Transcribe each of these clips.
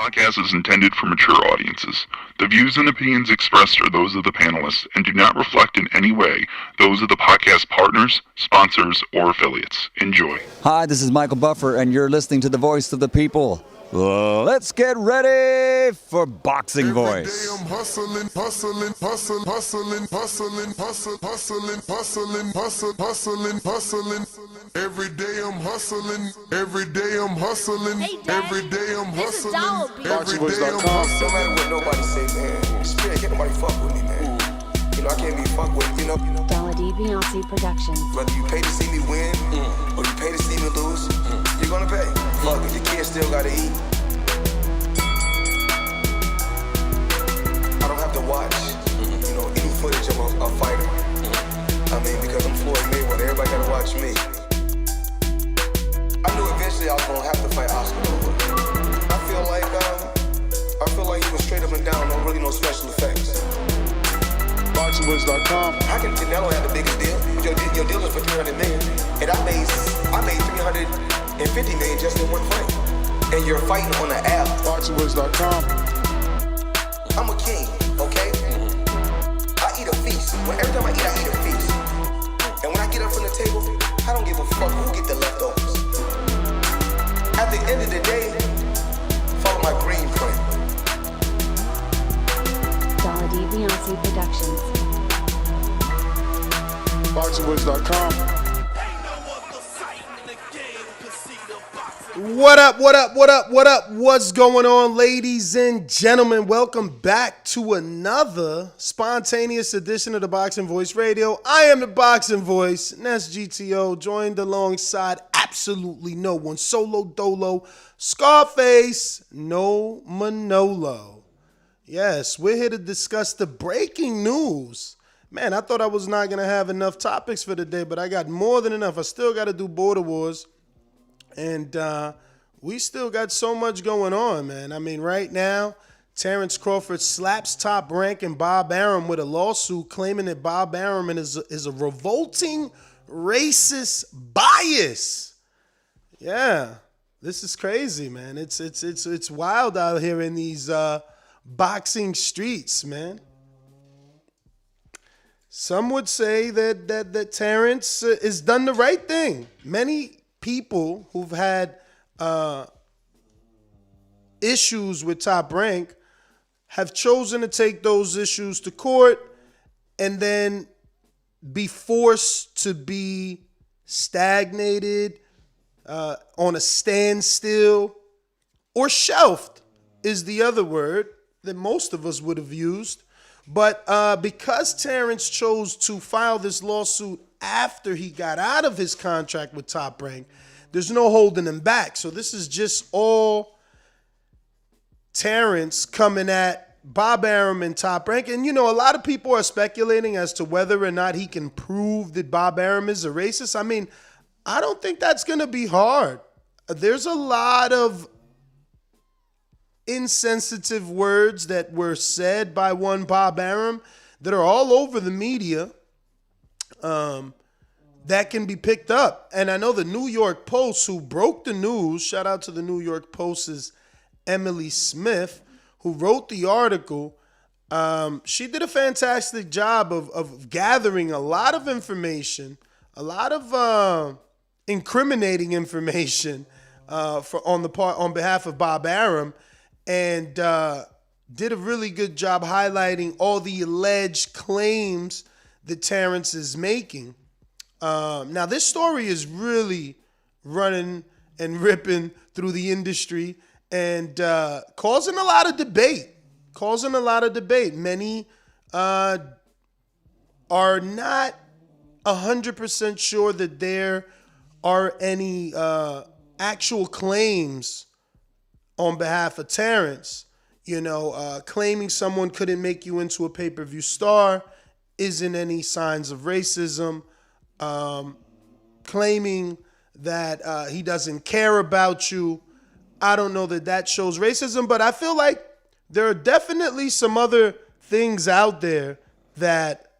podcast is intended for mature audiences. The views and opinions expressed are those of the panelists and do not reflect in any way those of the podcast partners, sponsors, or affiliates. Enjoy. Hi, this is Michael Buffer, and you're listening to The Voice of the People. Let's get ready for Boxing Voice. Every day I'm hustling. Every day I'm hustling. Every day I'm hustling. Hey, Daddy, every day I'm this is hustling. Dollar Every day I'm hustling. No matter what nobody say, man, Spirit can't nobody fuck with me, man. You know, I can't be fucked with, you know. Dollar D Beyonce Productions. Whether you pay to see me win, or you pay to see me lose, you're gonna pay. Fuck, if your kids still gotta eat. I don't have to watch, you know, any footage of a fighter. I mean, because I'm Floyd Mayweather, everybody gotta watch me. I knew eventually I was gonna have to fight Oscar Nova. I feel like he was straight up and down, no special effects. BoxingVoice.com. How can Canelo have the biggest deal? Your deal is for 300 million, and I made 350 million just in one fight. And you're fighting on an app. BoxingVoice.com. I'm a king, okay? I eat a feast. Every time I eat a feast. And when I get up from the table, I don't give a fuck who get the leftovers. At the end of the day, follow my green print. Dollar D Beyonce Productions. BoxingVoice.com. What up? What's going on, ladies and gentlemen? Welcome back to another spontaneous edition of the Boxing Voice Radio. I am the Boxing Voice, and that's GTO, joined alongside absolutely no one. Solo Dolo, Scarface, no Manolo. Yes, we're here to discuss the breaking news. Man, I thought I was not going to have enough topics for today, but I got more than enough. I still got to do Border Wars. And we still got so much going on, man. I mean, right now, Terence Crawford slaps Top Rank and Bob Arum with a lawsuit claiming that Bob Arum is a revolting racist bias. Yeah, this is crazy, man. It's wild out here in these boxing streets, man. Some would say that Terence has done the right thing. Many people who've had issues with Top Rank have chosen to take those issues to court and then be forced to be stagnated, on a standstill, or shelved is the other word that most of us would have used. But because Terence chose to file this lawsuit after he got out of his contract with Top Rank, there's no holding him back. So this is just all Terence coming at Bob Arum and Top Rank. And, you know, a lot of people are speculating as to whether or not he can prove that Bob Arum is a racist. I mean, I don't think that's going to be hard. There's a lot of insensitive words that were said by one Bob Arum that are all over the media. That can be picked up. And I know the New York Post, who broke the news, shout out to the New York Post's Emily Smith, who wrote the article. She did a fantastic job of gathering a lot of information, a lot of incriminating information on behalf of Bob Arum, and did a really good job highlighting all the alleged claims that Terence is making. Now, this story is really running and ripping through the industry and causing a lot of debate. Many are not 100% sure that there are any actual claims on behalf of Terence. You know, claiming someone couldn't make you into a pay-per-view star isn't any signs of racism. Claiming that he doesn't care about you, I don't know that shows racism, but I feel like there are definitely some other things out there that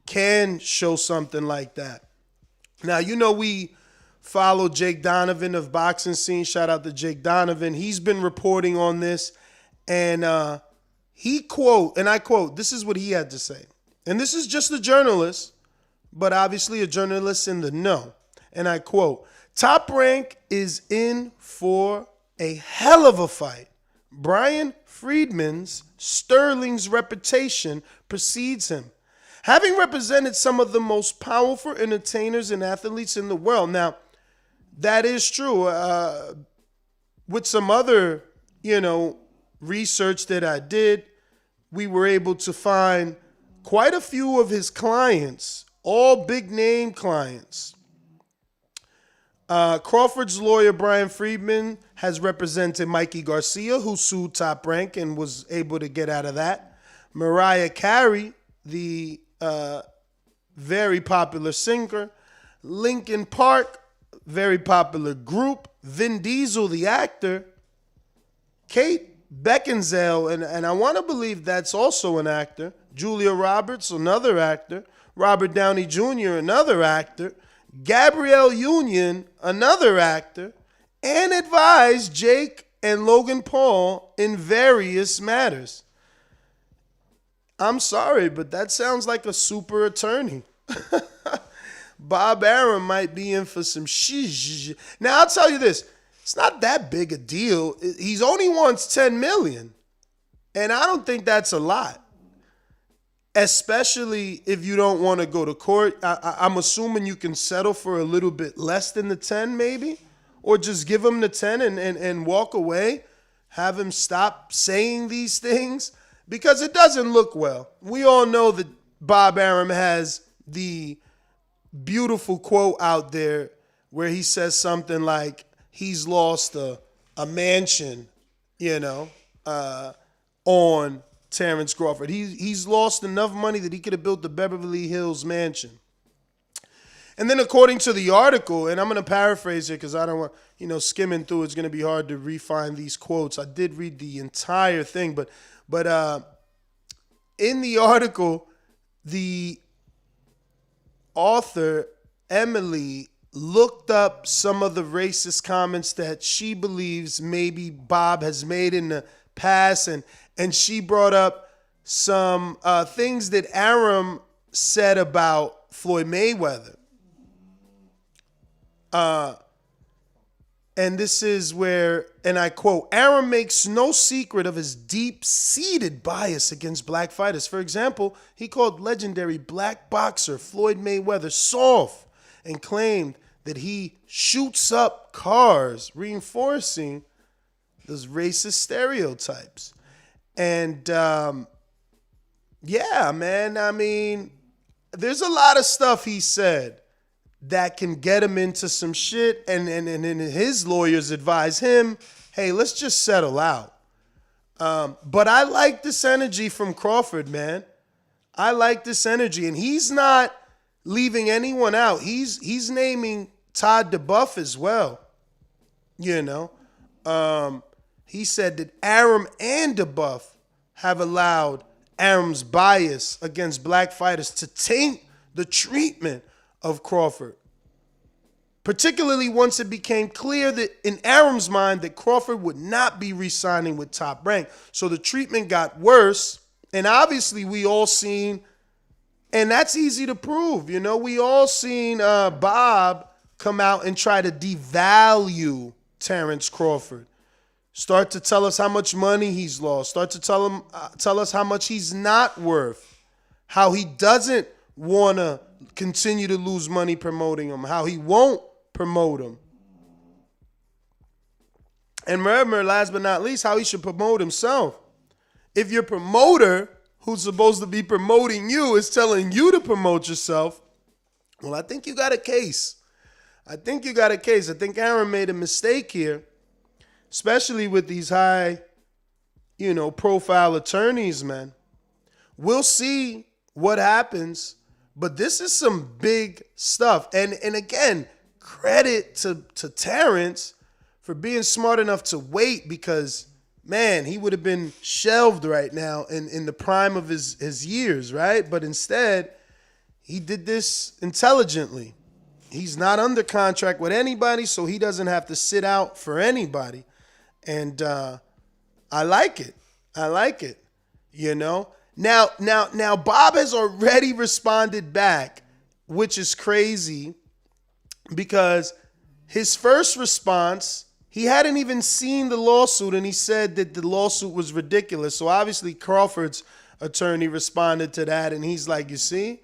can show something like that. Now, you know, we follow Jake Donovan of Boxing Scene. Shout out to Jake Donovan. He's been reporting on this, and I quote, this is what he had to say. And this is just a journalist, but obviously a journalist in the know. And I quote, Top Rank is in for a hell of a fight. Brian Friedman's Sterling's reputation precedes him, having represented some of the most powerful entertainers and athletes in the world. Now, that is true. With some other, research that I did, we were able to find quite a few of his clients, all big name clients. Crawford's lawyer, Brian Friedman, has represented Mikey Garcia, who sued Top Rank and was able to get out of that. Mariah Carey, the very popular singer. Linkin Park, very popular group. Vin Diesel, the actor. Kate Beckinsale, and I want to believe that's also an actor. Julia Roberts, another actor. Robert Downey Jr., another actor. Gabrielle Union, another actor, and advised Jake and Logan Paul in various matters. I'm sorry, but that sounds like a super attorney. Bob Arum might be in for some shish. Now, I'll tell you this. It's not that big a deal. He's only wants $10 million, and I don't think that's a lot. Especially if you don't want to go to court. I'm assuming you can settle for a little bit less than the 10 maybe, or just give him the 10 and walk away, have him stop saying these things, because it doesn't look well. We all know that Bob Arum has the beautiful quote out there where he says something like he's lost a mansion, on Terence Crawford. He's lost enough money that he could have built the Beverly Hills mansion. And then according to the article, and I'm going to paraphrase it because I don't want, skimming through, it's going to be hard to refine these quotes. I did read the entire thing, but in the article, the author, Emily, looked up some of the racist comments that she believes maybe Bob has made in the past, and she brought up some things that Arum said about Floyd Mayweather. And this is where, and I quote, Arum makes no secret of his deep-seated bias against black fighters. For example, he called legendary black boxer Floyd Mayweather soft and claimed that he shoots up cars, reinforcing those racist stereotypes. And yeah, man, I mean, there's a lot of stuff he said that can get him into some shit, and his lawyers advise him, hey, let's just settle out. But I like this energy from Crawford, man. I like this energy, and he's not leaving anyone out. He's naming Todd DeBuff as well. He said that Arum and DeBuff have allowed Arum's bias against black fighters to taint the treatment of Crawford, particularly once it became clear that in Arum's mind that Crawford would not be re-signing with Top Rank. So the treatment got worse, and obviously we all seen, and that's easy to prove, we all seen Bob come out and try to devalue Terence Crawford. Start to tell us how much money he's lost. Start to tell us how much he's not worth. How he doesn't want to continue to lose money promoting him. How he won't promote him. And remember, last but not least, how he should promote himself. If your promoter, who's supposed to be promoting you, is telling you to promote yourself, well, I think you got a case. I think Arum made a mistake here, especially with these high, profile attorneys, man. We'll see what happens, but this is some big stuff. And again, credit to Terence for being smart enough to wait, because, man, he would have been shelved right now in the prime of his years, right? But instead, he did this intelligently. He's not under contract with anybody, so he doesn't have to sit out for anybody. And I like it. I like it. You know? Now, Bob has already responded back, which is crazy because his first response, he hadn't even seen the lawsuit, and he said that the lawsuit was ridiculous. So obviously Crawford's attorney responded to that, and he's like, you see?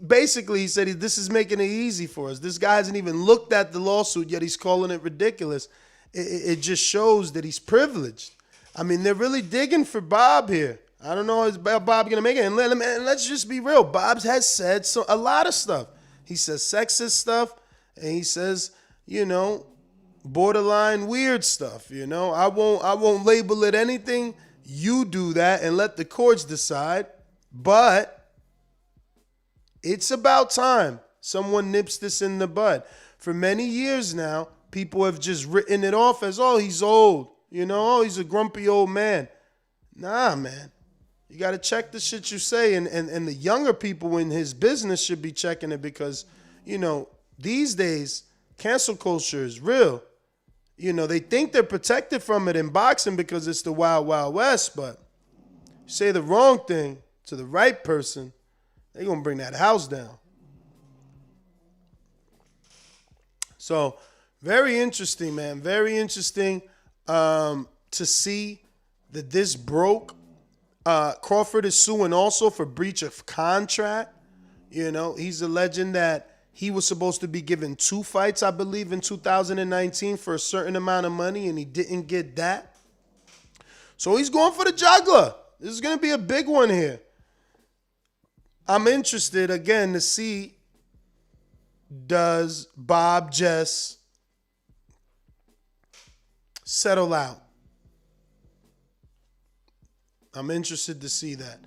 Basically, he said, this is making it easy for us. This guy hasn't even looked at the lawsuit, yet he's calling it ridiculous. It just shows that he's privileged. I mean, they're really digging for Bob here. I don't know if Bob going to make it. And let's just be real. Bob has said a lot of stuff. He says sexist stuff, and he says, borderline weird stuff. I won't label it anything. You do that and let the courts decide. But it's about time someone nips this in the bud. For many years now, people have just written it off as, oh, he's old. Oh, he's a grumpy old man. Nah, man. You got to check the shit you say. And the younger people in his business should be checking it because, these days, cancel culture is real. They think they're protected from it in boxing because it's the wild, wild west. But you say the wrong thing to the right person, they're going to bring that house down. So, very interesting, man. Very interesting to see that this broke. Crawford is suing also for breach of contract. He's alleging that he was supposed to be given 2 fights, I believe, in 2019 for a certain amount of money, and he didn't get that. So he's going for the juggler. This is going to be a big one here. I'm interested, again, to see, does Bob just settle out? I'm interested to see that.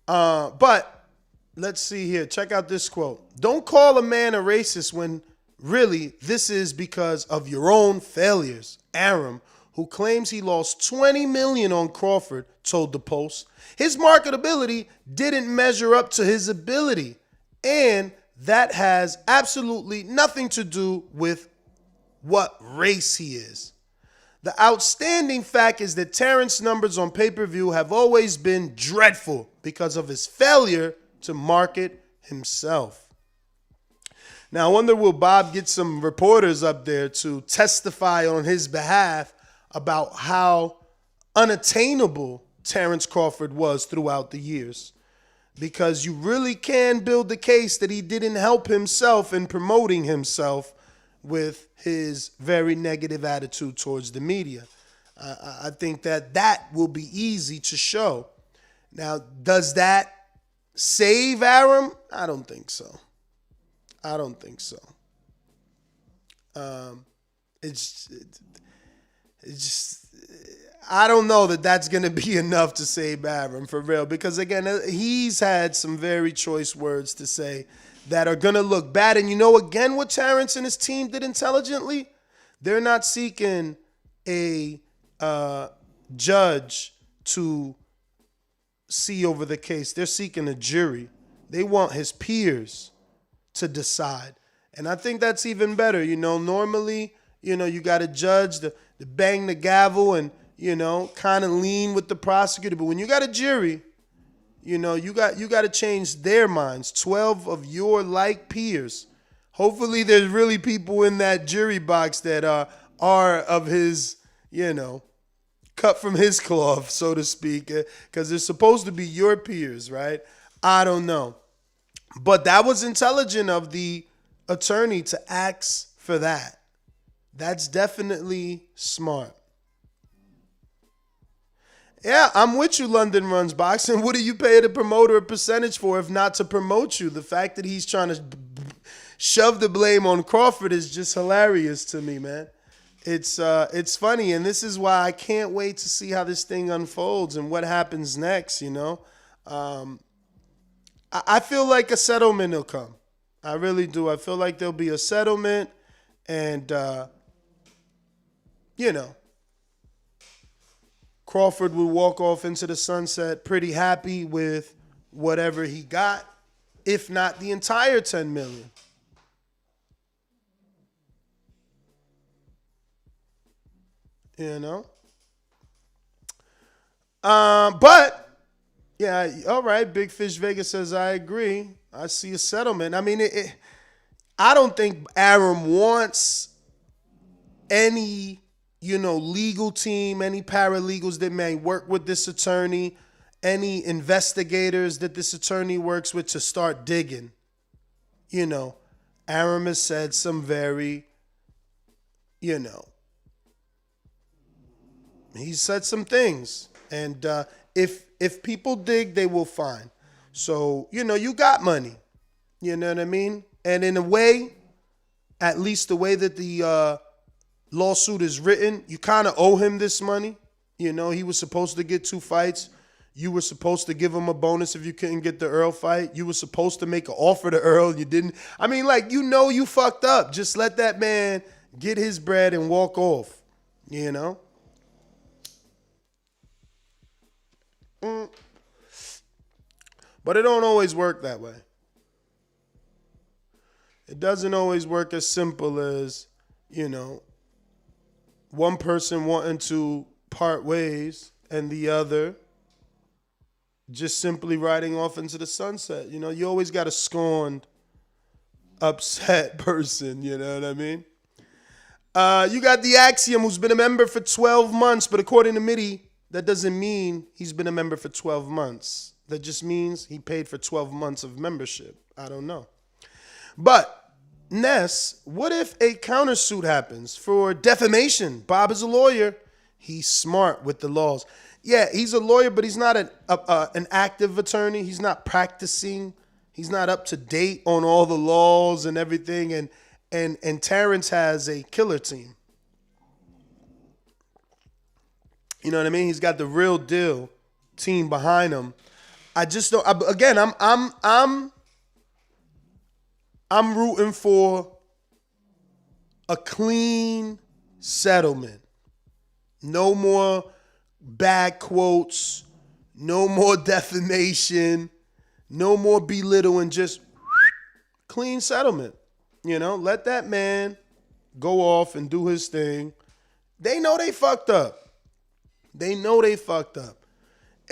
But let's see here. Check out this quote. Don't call a man a racist when really this is because of your own failures. Arum, who claims he lost $20 million on Crawford, told the Post. His marketability didn't measure up to his ability, and that has absolutely nothing to do with what race he is. The outstanding fact is that Terrence's numbers on pay-per-view have always been dreadful because of his failure to market himself. Now, I wonder, will Bob get some reporters up there to testify on his behalf about how unattainable Terence Crawford was throughout the years? Because you really can build the case that he didn't help himself in promoting himself with his very negative attitude towards the media. I think that will be easy to show. Now, does that save Arum? I don't think so. It's just, I don't know that that's going to be enough to save Arum for real. Because again, he's had some very choice words to say that are going to look bad. And again, what Terence and his team did intelligently? They're not seeking a judge to see over the case. They're seeking a jury. They want his peers to decide. And I think that's even better. Normally, you got a judge to bang the gavel and, kind of lean with the prosecutor. But when you got a jury, you got to change their minds. 12 of your like peers. Hopefully there's really people in that jury box that are of his, cut from his cloth, so to speak, because they're supposed to be your peers, right? I don't know. But that was intelligent of the attorney to ask for that. That's definitely smart. Yeah, I'm with you, London Runs Boxing. What do you pay the promoter a percentage for if not to promote you? The fact that he's trying to shove the blame on Crawford is just hilarious to me, man. It's funny, and this is why I can't wait to see how this thing unfolds and what happens next, I feel like a settlement will come. I really do. I feel like there'll be a settlement and, Crawford will walk off into the sunset pretty happy with whatever he got, if not the entire $10 million. you know. But yeah, all right. Big Fish Vegas says I agree. I see a settlement. I mean, I don't think Arum wants any, legal team, any paralegals that may work with this attorney, any investigators that this attorney works with to start digging. Arum has said some very, he said some things. And if people dig, they will find. So, you got money. You know what I mean? And in a way, at least the way that the lawsuit is written, you kind of owe him this money. He was supposed to get 2 fights. You were supposed to give him a bonus if you couldn't get the Errol fight. You were supposed to make an offer to Errol. You didn't. I mean, you fucked up. Just let that man get his bread and walk off, But it don't always work that way. It doesn't always work as simple as, one person wanting to part ways and the other just simply riding off into the sunset. You always got a scorned, upset person, you know what I mean? You got the Axiom, who's been a member for 12 months, but according to Mitty, that doesn't mean he's been a member for 12 months. That just means he paid for 12 months of membership. I don't know. But, Ness, what if a countersuit happens for defamation? Bob is a lawyer. He's smart with the laws. Yeah, he's a lawyer, but he's not an active attorney. He's not practicing. He's not up to date on all the laws and everything. And Terence has a killer team. You know what I mean? He's got the real deal team behind him. I just don't. Again, I'm rooting for a clean settlement. No more bad quotes. No more defamation. No more belittling. Just clean settlement. Let that man go off and do his thing. They know they fucked up.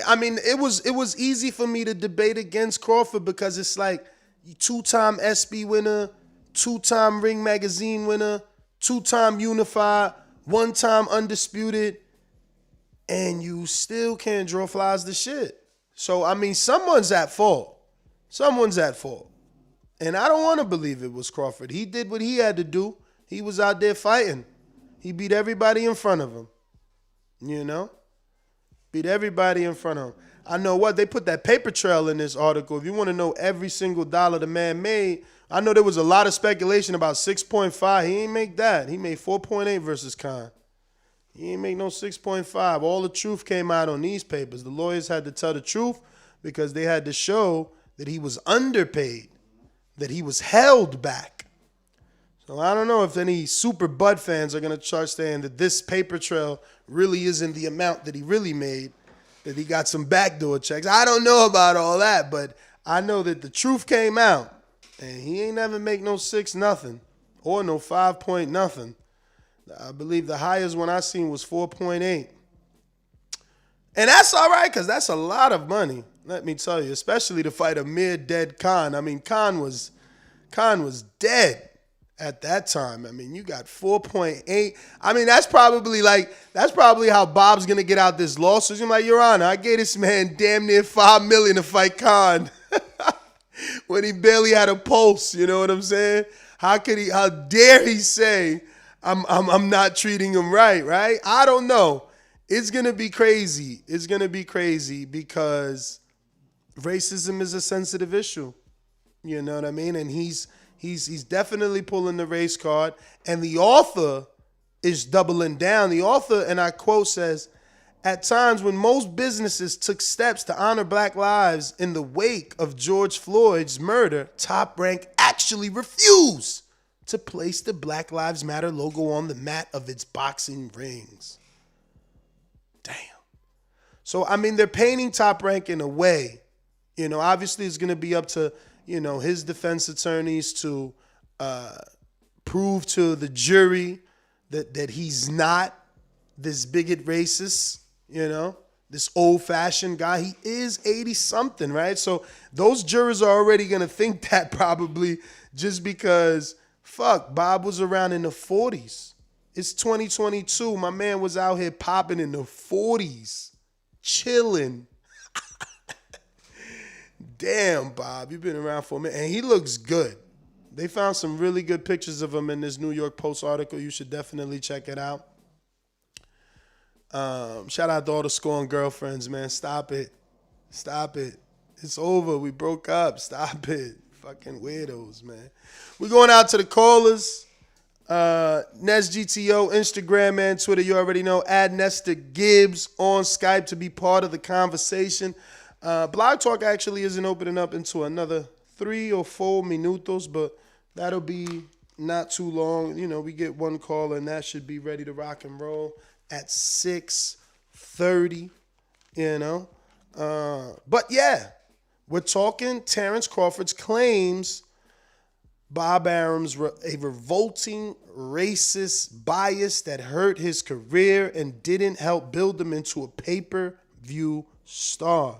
I mean, it was easy for me to debate against Crawford because it's like 2-time SB winner, 2-time Ring Magazine winner, 2-time Unified, 1-time Undisputed, and you still can't draw flies to shit. So, I mean, someone's at fault. And I don't want to believe it was Crawford. He did what he had to do. He was out there fighting. He beat everybody in front of him. Beat everybody in front of him. I know what, they put that paper trail in this article. If you want to know every single dollar the man made, I know there was a lot of speculation about 6.5. He ain't make that. He made 4.8 versus Khan. He ain't make no 6.5. All the truth came out on these papers. The lawyers had to tell the truth because they had to show that he was underpaid, that he was held back. So I don't know if any super Bud fans are going to start saying that this paper trail really isn't the amount that he really made, that he got some backdoor checks. I don't know about all that, but I know that the truth came out, and he ain't never make no 6 nothing or no 5 point nothing. I believe the highest one I seen was 4.8. And that's all right, because that's a lot of money, let me tell you, especially to fight a mere-dead Khan. I mean, Khan was dead at that time. I mean, you got 4.8. I mean, that's probably how Bob's going to get out this lawsuit. He's like, Your Honor, I gave this man damn near $5 million to fight Khan when he barely had a pulse. You know what I'm saying? How dare he say I'm not treating him right? I don't know. It's going to be crazy. It's going to be crazy because racism is a sensitive issue. You know what I mean? And he's definitely pulling the race card. And the author is doubling down. The author, and I quote, says, at times when most businesses took steps to honor black lives in the wake of George Floyd's murder, Top Rank actually refused to place the Black Lives Matter logo on the mat of its boxing rings. Damn. So, I mean, they're painting Top Rank in a way. You know, obviously it's going to be up to, his defense attorneys to prove to the jury that he's not this bigot racist, this old-fashioned guy. He is 80-something, right? So those jurors are already going to think that probably just because, fuck, Bob was around in the 40s. It's 2022. My man was out here popping in the 40s, chilling. Damn, Bob, you've been around for a minute. And he looks good. They found some really good pictures of him in this New York Post article. You should definitely check it out. Shout out to all the scorned girlfriends, man. Stop it. Stop it. It's over. We broke up. Stop it. Fucking weirdos, man. We're going out to the callers. NestGTO, Instagram and Twitter, you already know. Add Nestor Gibbs on Skype to be part of the conversation. Blog Talk actually isn't opening up into another 3 or 4 minutos, but that'll be not too long. We get one call and that should be ready to rock and roll at 6:30, But yeah, we're talking Terence Crawford's claims Bob Arum's a revolting, racist bias that hurt his career and didn't help build him into a pay-per-view star.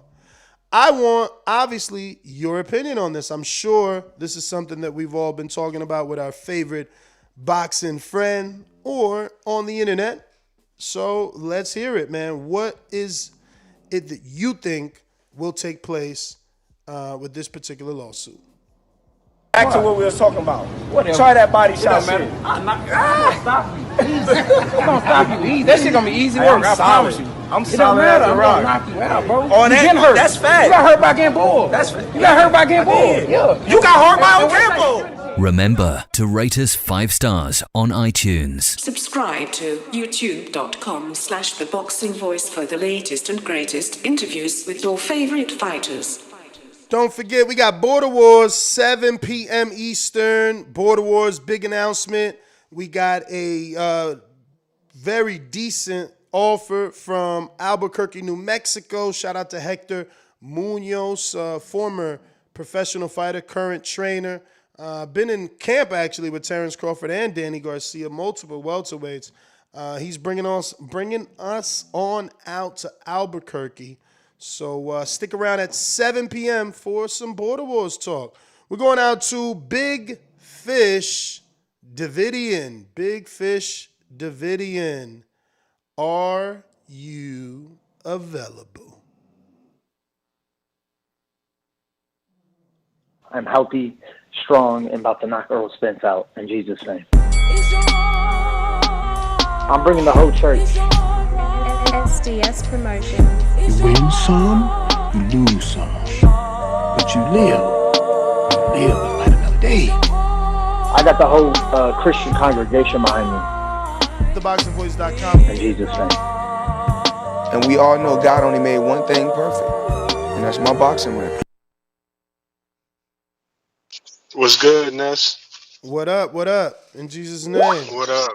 I want, obviously, your opinion on this. I'm sure this is something that we've all been talking about with our favorite boxing friend or on the internet. So let's hear it, man. What is it that you think will take place with this particular lawsuit? Back to what we was talking about. Try that body shot shit. I'm gonna stop you. I'm gonna stop you easy. That shit gonna be easy work. I promise you. I'm solid as a rock. I'm gonna knock you out, bro. Oh, You getting hurt. that's fact. You got hurt by getting bored. That's fact. You got hurt by getting bored. Yeah. You got hurt by a gamble. Remember to rate us 5 stars on iTunes. Subscribe to youtube.com/theboxingvoice for the latest and greatest interviews with your favorite fighters. Don't forget, we got Border Wars, 7 p.m. Eastern. Border Wars, big announcement. We got a very decent offer from Albuquerque, New Mexico. Shout out to Hector Munoz, former professional fighter, current trainer. Been in camp, actually, with Terence Crawford and Danny Garcia, multiple welterweights. He's bringing us on out to Albuquerque. So stick around at 7 p.m. for some Border Wars talk. We're going out to Big Fish Davidian. Big Fish Davidian. Are you available? I'm healthy, strong, and about to knock Errol Spence out in Jesus' name. I'm bringing the whole church. SDS Promotion. You win some, you lose some. But you live and light another day. I got the whole Christian congregation behind me. TheBoxingVoice.com. In Jesus' name. And we all know God only made one thing perfect, and that's my boxing record. What's good, Ness? What up? What up? In Jesus' name. What up?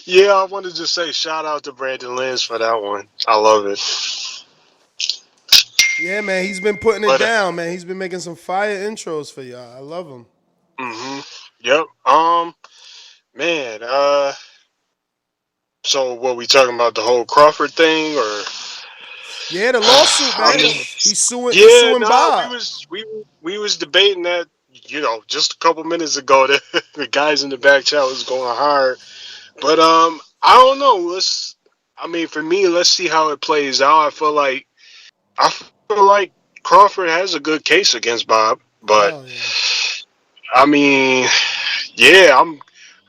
Yeah, I wanted to say shout out to Brandon Lynch for that one. I love it. Yeah, man, he's been putting it down, man. He's been making some fire intros for y'all. I love him. Yep. Man, so what, we talking about the whole Crawford thing, or? Yeah, the lawsuit, man. He's suing Bob. We was debating that, just a couple minutes ago. That the guys in the back chat was going hard, but I don't know. For me, let's see how it plays out. I feel like Crawford has a good case against Bob, but I'm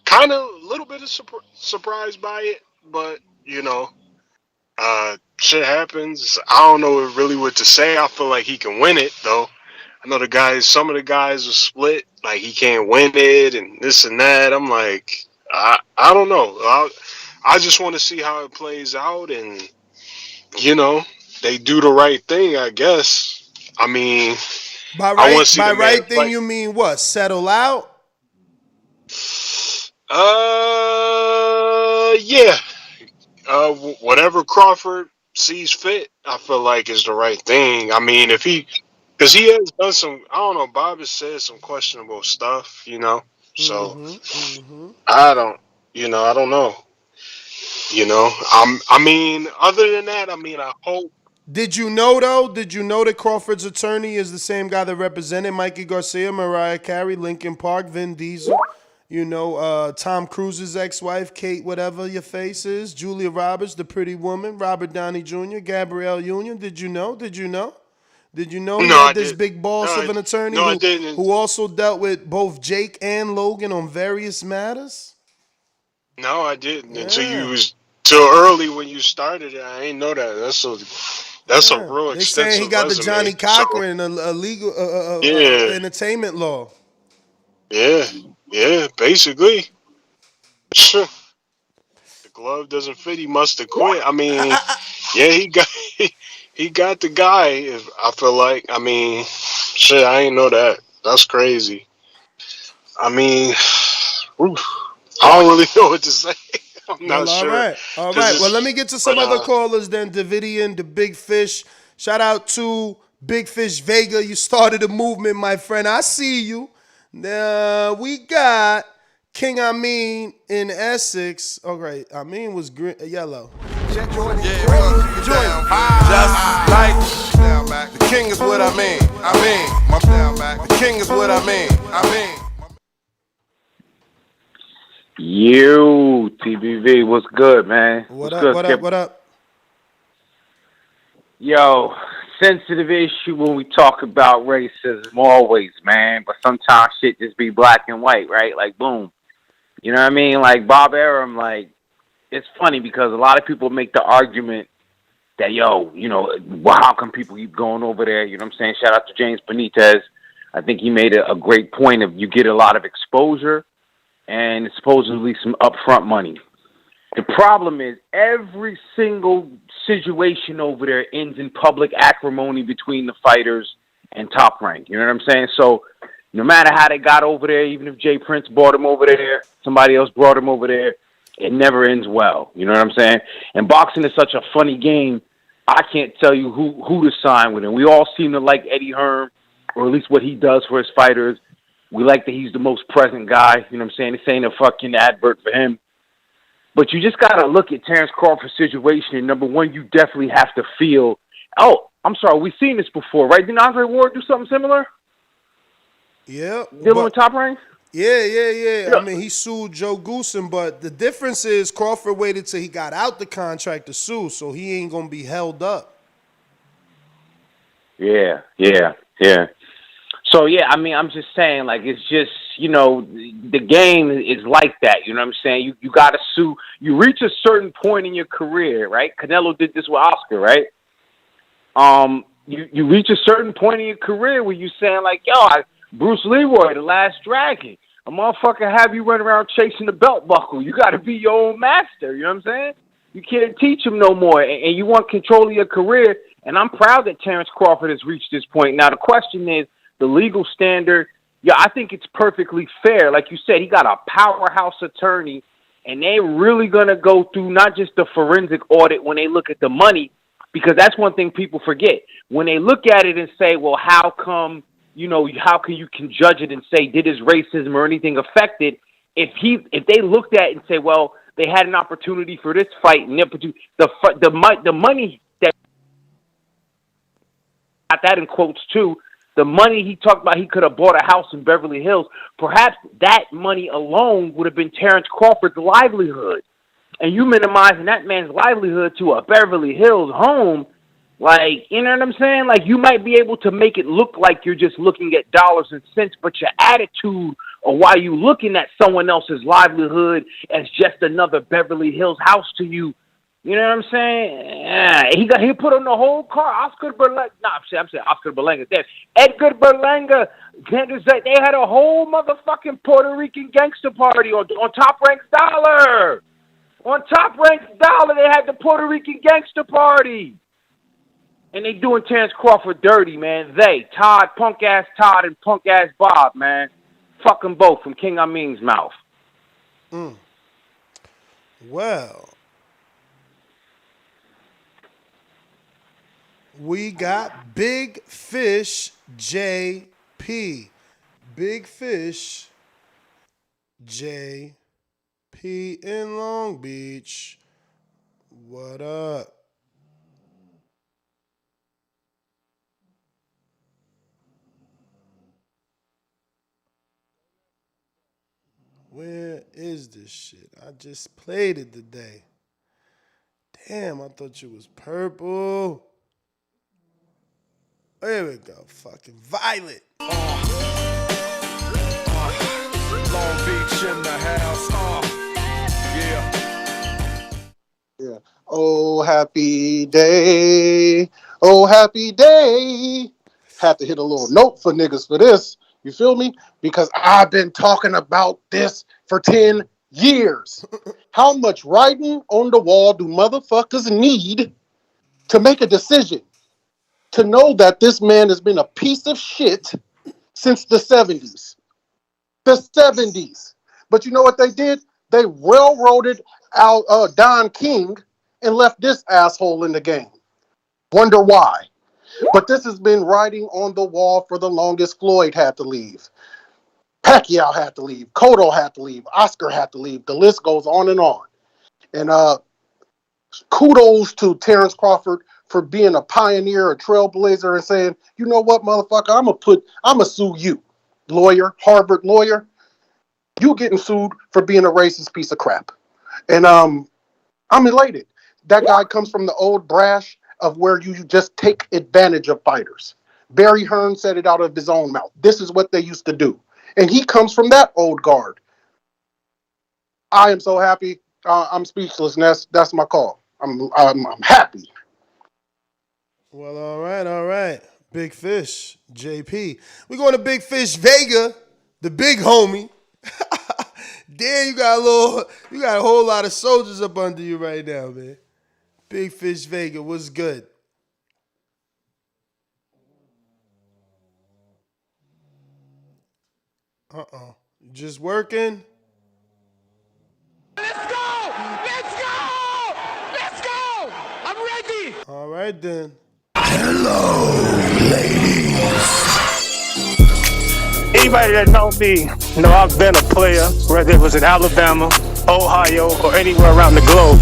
kind of a little bit of surprised by it, but shit happens. I don't know really what to say. I feel like he can win it though. I know some of the guys are split, like he can't win it and this and that. I'm like, I don't know. I just want to see how it plays out, and they do the right thing, I guess. By right thing, you mean what? Settle out? Yeah. Whatever Crawford sees fit, I feel like is the right thing. Because he has done some, I don't know, Bob has said some questionable stuff, so I don't I don't know. I mean, other than that, I mean, I hope. Did you know though? Did you know that Crawford's attorney is the same guy that represented Mikey Garcia, Mariah Carey, Linkin Park, Vin Diesel? Tom Cruise's ex-wife, Kate, whatever your face is, Julia Roberts, the pretty woman, Robert Downey Jr., Gabrielle Union. Did you know? Did you know? Did you know he No, had I this did. big boss of an attorney I didn't. who also dealt with both Jake and Logan on various matters? No, I didn't until Yeah. you was too early when you started it. I ain't know that. That's a real They saying he extensive got the resume. Johnny Cochran legal Yeah, entertainment law. yeah, basically. Sure. The glove doesn't fit. He must have quit. I mean, yeah, he got the guy. I feel like. I mean, shit, I ain't know that. That's crazy. I mean, oof, I don't really know what to say. I'm not All sure. right. Well, let me get to some other callers then. Davidian, the Big Fish. Shout out to Big Fish Vega. You started a movement, my friend. I see you. Now we got King Amin in Essex. All right, Amin was yellow. Just like the king is what I mean. The king is what I mean. You, TBV, what's good, man? What What's up? Yo, sensitive issue when we talk about racism always, man. But sometimes shit just be black and white, right? Like, boom. You know what I mean? Like, Bob Arum, like, it's funny because a lot of people make the argument that, well, how come people keep going over there? You know what I'm saying? Shout out to James Benitez. I think he made a great point of you get a lot of exposure and supposedly some upfront money. The problem is every single situation over there ends in public acrimony between the fighters and Top Rank. You know what I'm saying? So no matter how they got over there, even if Jay Prince brought him over there, somebody else brought him over there, it never ends well. You know what I'm saying? And boxing is such a funny game, I can't tell you who to sign with him. We all seem to like Eddie Hearn, or at least what he does for his fighters. We like that he's the most present guy. You know what I'm saying? This ain't a fucking advert for him. But you just got to look at Terence Crawford's situation. And number one, you definitely have to feel, I'm sorry, we've seen this before, right? Didn't Andre Ward do something similar? Yeah. Dealing with Top Rank? Yeah. I mean, he sued Joe Goosen, but the difference is Crawford waited till he got out the contract to sue, so he ain't going to be held up. Yeah. So, yeah, I mean, I'm just saying, like, it's just, the game is like that. You know what I'm saying? You got to sue. You reach a certain point in your career, right? Canelo did this with Oscar, right? You reach a certain point in your career where you're saying, like, Bruce Leroy, the last dragon. A motherfucker have you run around chasing the belt buckle. You got to be your own master. You know what I'm saying? You can't teach him no more. And you want control of your career. And I'm proud that Terence Crawford has reached this point. Now, the question is, the legal standard, I think it's perfectly fair. Like you said, he got a powerhouse attorney, and they're really going to go through not just the forensic audit when they look at the money, because that's one thing people forget. When they look at it and say, well, how come, how can you judge it and say, did his racism or anything affect it? If they looked at it and say, well, they had an opportunity for this fight, and the money that, got that in quotes too, the money he talked about, he could have bought a house in Beverly Hills. Perhaps that money alone would have been Terence Crawford's livelihood. And you minimizing that man's livelihood to a Beverly Hills home, like, you know what I'm saying? Like, you might be able to make it look like you're just looking at dollars and cents, but your attitude or why you looking at someone else's livelihood as just another Beverly Hills house to you, you know what I'm saying? Yeah, he put on the whole car. Oscar Berlanga. I'm saying Oscar Berlanga's dead. Edgar Berlanga. They had a whole motherfucking Puerto Rican gangster party on Top Rank's dollar. On Top Rank's dollar, they had the Puerto Rican gangster party. And they doing Terence Crawford dirty, man. Punk-ass Todd and punk-ass Bob, man. Fuck them both from King Amin's mouth. Well, we got Big Fish JP. Big Fish JP. P in Long Beach. What up? Where is this shit? I just played it today. Damn, I thought you was purple. There we go. Fucking Violet. Long Beach in the house. Yeah. Oh, happy day. Oh, happy day. Had to hit a little note for niggas for this. You feel me? Because I've been talking about this for 10 years. How much writing on the wall do motherfuckers need to make a decision? To know that this man has been a piece of shit since the 70s. The 70s. But you know what they did? They railroaded out Don King and left this asshole in the game. Wonder why. But this has been writing on the wall for the longest. Floyd had to leave. Pacquiao had to leave. Cotto had to leave. Oscar had to leave. The list goes on and on. And kudos to Terence Crawford for being a pioneer, a trailblazer, and saying, you know what, motherfucker, I'ma sue you. Lawyer, Harvard lawyer, you getting sued for being a racist piece of crap. And I'm elated. That guy comes from the old brash of where you just take advantage of fighters. Barry Hearn said it out of his own mouth. This is what they used to do. And he comes from that old guard. I am so happy. I'm speechless, and that's my call. I'm happy. Well, all right. Big Fish, JP. We're going to Big Fish Vega, the big homie. Damn, you got a whole lot of soldiers up under you right now, man. Big Fish Vega, what's good? Just working? Let's go! I'm ready! All right, then. Hello, ladies. Anybody that knows me know I've been a player, whether it was in Alabama, Ohio, or anywhere around the globe.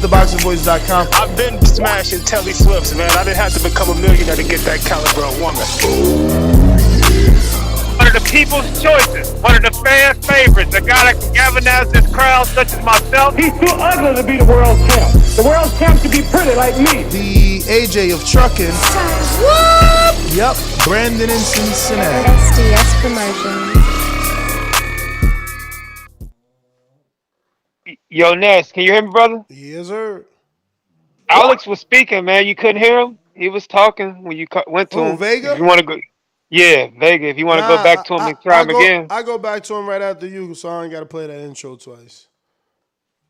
TheBoxingVoice.com. I've been smashing Telly Swifts, man. I didn't have to become a millionaire to get that caliber of woman. One of the people's choices, one of the fans' favorites, a guy that can galvanize this crowd such as myself. He's too ugly to be the world champ. The world champ should be pretty like me. The AJ of trucking. Whoop! Yep, Brandon in Cincinnati. SDS Promotions. Yo, Ness, can you hear me, brother? Yes, sir. Alex was speaking, man. You couldn't hear him? He was talking when you went to him. Vega? If you want to go, yeah, Vega. If you want to go back to him and try him again. I go back to him right after you, so I ain't got to play that intro twice.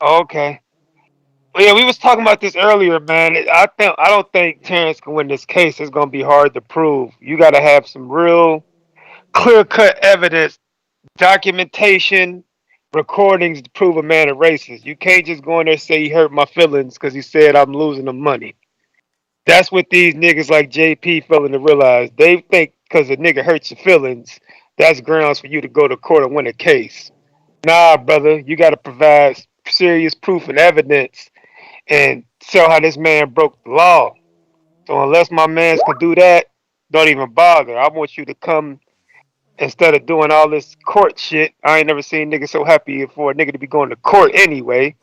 Okay. Well, yeah, we was talking about this earlier, man. I don't think Terence can win this case. It's gonna be hard to prove. You got to have some real clear-cut evidence, documentation, recordings to prove a man a racist. You can't just go in there and say he hurt my feelings because he said I'm losing the money. That's what these niggas like JP failing to realize. They think because a nigga hurts your feelings, that's grounds for you to go to court and win a case. Nah, brother, you got to provide serious proof and evidence and show how this man broke the law. So unless my mans can do that, don't even bother. I want you to come instead of doing all this court shit. I ain't never seen niggas so happy for a nigga to be going to court anyway,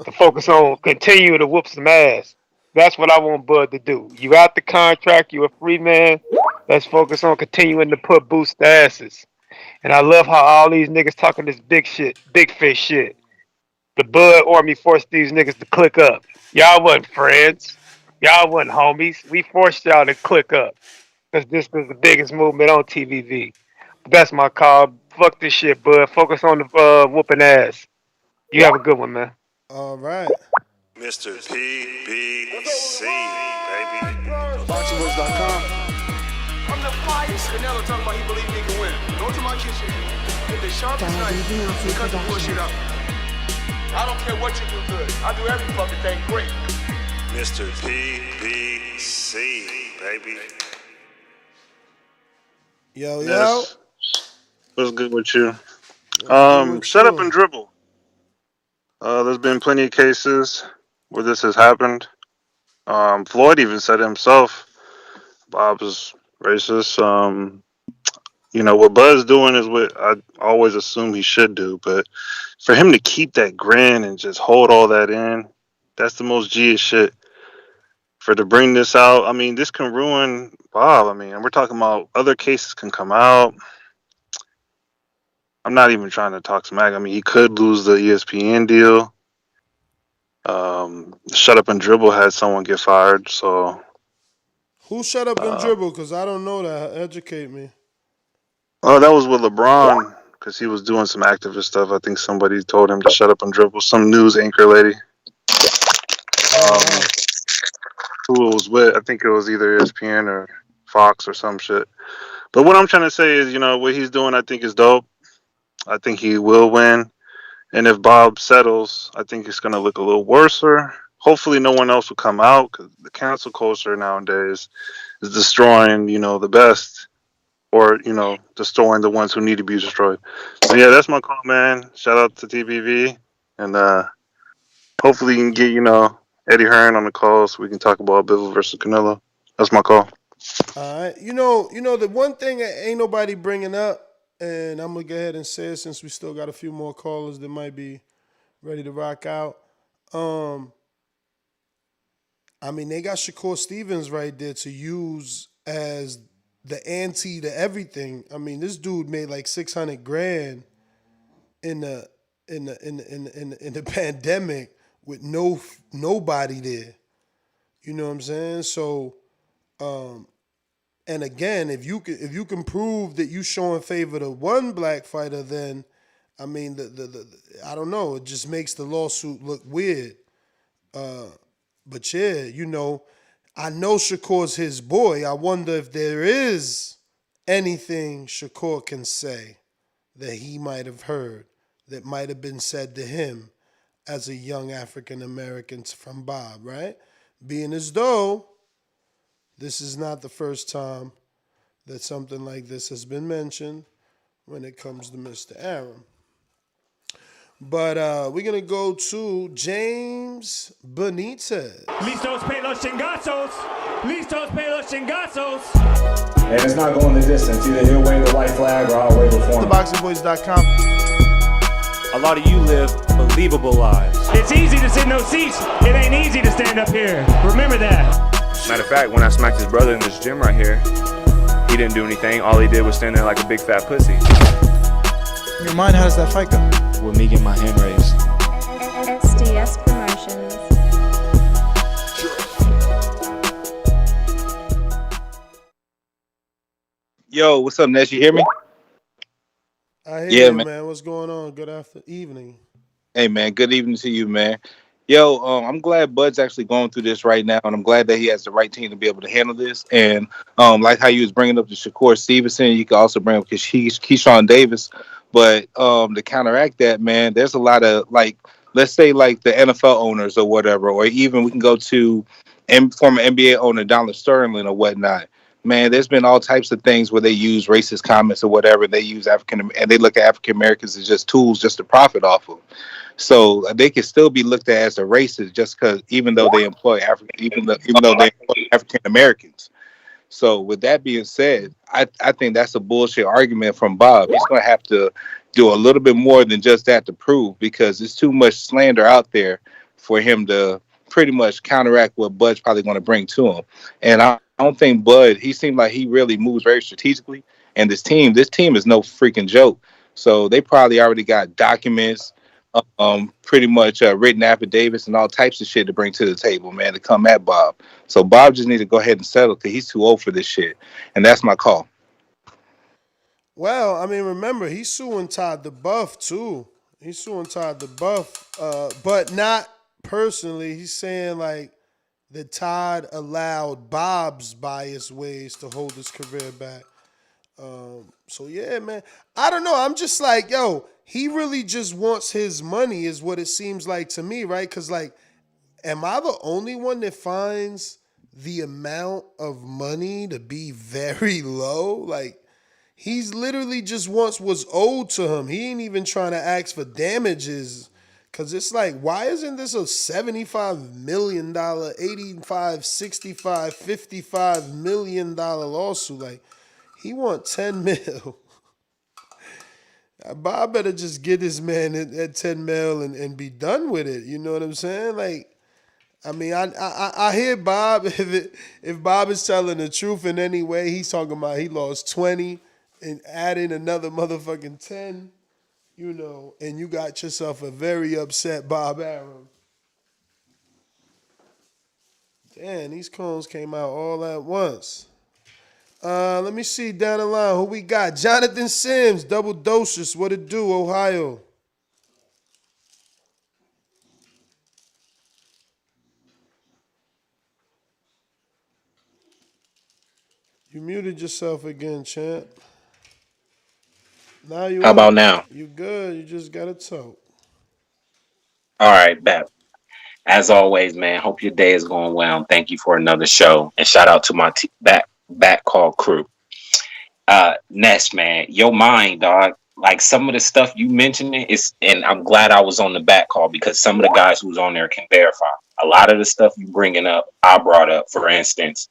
to focus on continuing to whoop some ass. That's what I want Bud to do. You out the contract, you a free man. Let's focus on continuing to boost the asses. And I love how all these niggas talking this big shit, big fish shit. The Bud Army forced these niggas to click up. Y'all wasn't friends. Y'all wasn't homies. We forced y'all to click up. Because this was the biggest movement on TVV. That's my call. Fuck this shit, Bud. Focus on the whooping ass. You have a good one, man. All right. Mr. PBC, baby. BoxingVoice.com. I'm the flyest. Canelo talking about he believe he can win. Go to my kitchen. Get the sharpest knife and cut the bullshit up. I don't care what you do good. I do every fucking thing great. Mr. PBC, baby. Yo. What's good with you? Shut up and dribble. There's been plenty of cases where this has happened. Floyd even said it himself. Bob is racist. What Bud's doing is what I always assume he should do. But for him to keep that grin and just hold all that in, that's the most G shit. For to bring this out, I mean, this can ruin Bob. I mean, and we're talking about other cases can come out. I'm not even trying to talk smack. I mean, he could lose the ESPN deal. Shut Up and Dribble had someone get fired. So Who shut up and dribble? Because I don't know that. Educate me. oh, that was with LeBron because he was doing some activist stuff. I think somebody told him to shut up and dribble. Some news anchor lady. Who it was with? I think it was either ESPN or Fox or some shit. But what I'm trying to say is, what he's doing, I think is dope. I think he will win. And if Bob settles, I think it's going to look a little worser. Hopefully no one else will come out because the cancel culture nowadays is destroying, the best or, destroying the ones who need to be destroyed. So, yeah, that's my call, man. Shout out to TBV. And hopefully you can get, Eddie Hearn on the call so we can talk about Bivol versus Canelo. That's my call. All right. The one thing that ain't nobody bringing up, and I'm going to go ahead and say it since we still got a few more callers that might be ready to rock out. They got Shakur Stevens right there to use as the ante to everything. I mean, this dude made like $600,000 in the pandemic with nobody there. You know what I'm saying? So, and again, if you can prove that you showing favor to one black fighter, then I mean I don't know. It just makes the lawsuit look weird. But yeah, I know Shakur's his boy. I wonder if there is anything Shakur can say that he might have heard that might have been said to him as a young African American from Bob, right? Being as though this is not the first time that something like this has been mentioned when it comes to Mr. Arum. But we're going to go to James Benitez. Listos pe los chingazos. Listos pe los chingazos. And it's not going the distance. Either he'll wave the white flag or I'll wave it for him. TheBoxingVoice.com. A lot of you live believable lives. It's easy to sit in those seats. It ain't easy to stand up here. Remember that. Matter of fact, when I smacked his brother in this gym right here, he didn't do anything. All he did was stand there like a big fat pussy. In your mind, how does that fight go? With me getting my hand raised. SDS Promotions. Yo, what's up, Ness? You hear me? I hear you, man. What's going on? Good evening. Hey, man. Good evening to you, man. Yo, I'm glad Bud's actually going through this right now, and I'm glad that he has the right team to be able to handle this. And like how you was bringing up the Shakur Stevenson, you could also bring up Keyshawn Davis. But to counteract that, man, there's a lot of, let's say the NFL owners or whatever, or even we can go to former NBA owner Donald Sterling or whatnot. Man, there's been all types of things where they use racist comments or whatever. They use and they look at African Americans as just tools just to profit off of. So they can still be looked at as a racist just because even though they employ African Americans. So with that being said, I think that's a bullshit argument from Bob. He's going to have to do a little bit more than just that to prove, because there's too much slander out there for him to pretty much counteract what Bud's probably going to bring to him. And I don't think Bud, he seemed like he really moves very strategically. And this team is no freaking joke. So they probably already got documents, pretty much written affidavits and all types of shit to bring to the table, man, to come at Bob. So Bob just need to go ahead and settle because he's too old for this shit. And that's my call. Well, I mean, remember, he's suing Todd the Buff, too. He's suing Todd the Buff, but not personally. He's saying, that Todd allowed Bob's biased ways to hold his career back. So, yeah, man. I don't know. I'm just like, yo, he really just wants his money is what it seems like to me, right? Because, am I the only one that finds the amount of money to be very low? He's literally just wants what's owed to him. He ain't even trying to ask for damages Because it's like, why isn't this a $75 million, 85, 65, $55 million lawsuit? Like, he want 10 mil. Bob better just get this man at 10 mil and be done with it. You know what I'm saying? Like, I mean, I hear Bob. If Bob is telling the truth in any way, he's talking about he lost 20 and adding another motherfucking 10. You know, and you got yourself a very upset Bob Arum. Damn, these cones came out all at once. Let me see down the line who we got. Jonathan Sims, double doses. What it do, Ohio? You muted yourself again, champ. Now you. How about now? You good? You just gotta talk. All right, bet. As always, man, hope your day is going well. Thank you for another show. And shout out to my back call crew. Ness, man, your mind, dog. Like some of the stuff you mentioned and I'm glad I was on the back call because some of the guys who's on there can verify. A lot of the stuff you bringing up, I brought up. For instance,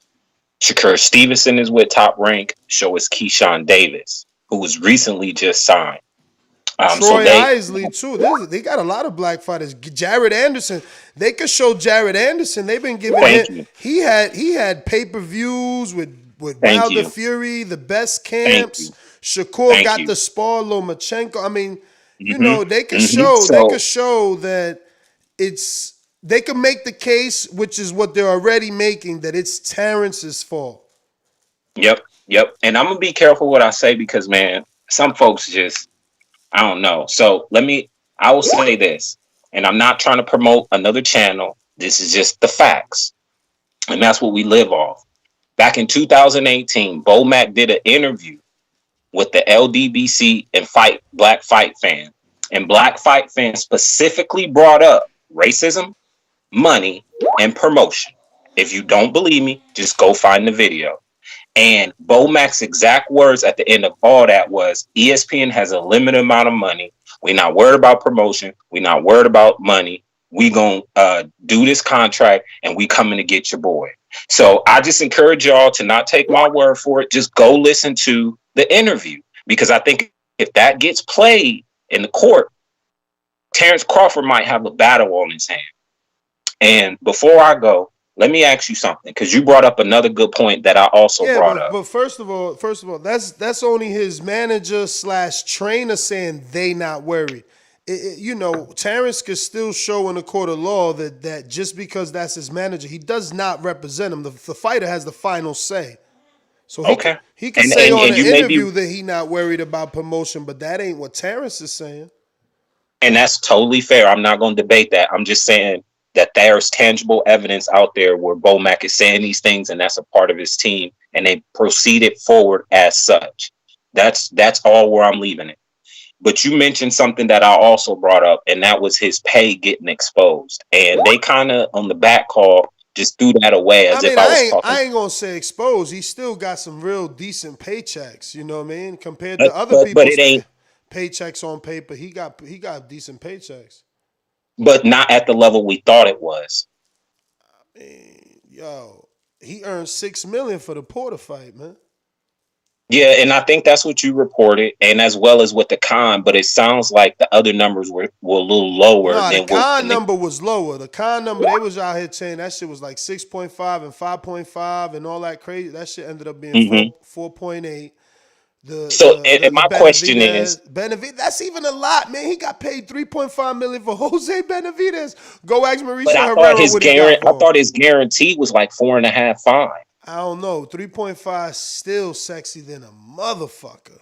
Shakur Stevenson is with Top Rank. So is Keyshawn Davis, who was recently just signed. Troy Isley too. They got a lot of black fighters. Jared Anderson. They could show Jared Anderson. They've been giving him. He had pay-per-views with Wilder Fury, the best camps. Shakur got the spar Lomachenko. I mean, you know, they could show. They could show that it's. They could make the case, which is what they're already making, that it's Terrence's fault. Yep. And I'm gonna be careful what I say because, man, some folks just. I don't know. So I will say this, and I'm not trying to promote another channel. This is just the facts. And that's what we live off. Back in 2018, Bo Mack did an interview with the LDBC and Black Fight Fan. And Black Fight Fan specifically brought up racism, money, and promotion. If you don't believe me, just go find the video. And Bo Mack's exact words at the end of all that was, ESPN has a limited amount of money. We're not worried about promotion. We're not worried about money. We going to do this contract and we coming to get your boy. So I just encourage y'all to not take my word for it. Just go listen to the interview. Because I think if that gets played in the court, Terence Crawford might have a battle on his hand. And before I go, let me ask you something, because you brought up another good point that I also brought up. But first of all, that's only his manager / trainer saying they not worried. You know, Terrence could still show in a court of law that just because that's his manager, he does not represent him. The fighter has the final say. So he can say on the interview that he not worried about promotion, but that ain't what Terrence is saying. And that's totally fair. I'm not going to debate that. I'm just saying that there's tangible evidence out there where Bo Mack is saying these things, and that's a part of his team, and they proceeded forward as such. That's all where I'm leaving it. But you mentioned something that I also brought up, and that was his pay getting exposed. And they kind of, on the back call, just threw that away as if I was talking. I ain't going to say exposed. He still got some real decent paychecks, you know what I mean? Compared to other people's paychecks on paper, he got decent paychecks. But not at the level we thought it was. I mean, yo, he earned $6 million for the Porter fight, man. Yeah, and I think that's what you reported, and as well as with the Khan. But it sounds like the other numbers were a little lower. No, the Khan number was lower. The Khan number, they was out here saying that shit was like 6.5 and 5.5 and all that crazy. That shit ended up being 4.8. My question is, Benavidez, that's even a lot, man. He got paid $3.5 million for Jose Benavidez. Go ask Mauricio Herrera what he got for him. I thought his guarantee was like 4.5, 5. I don't know. 3.5 still sexy than a motherfucker.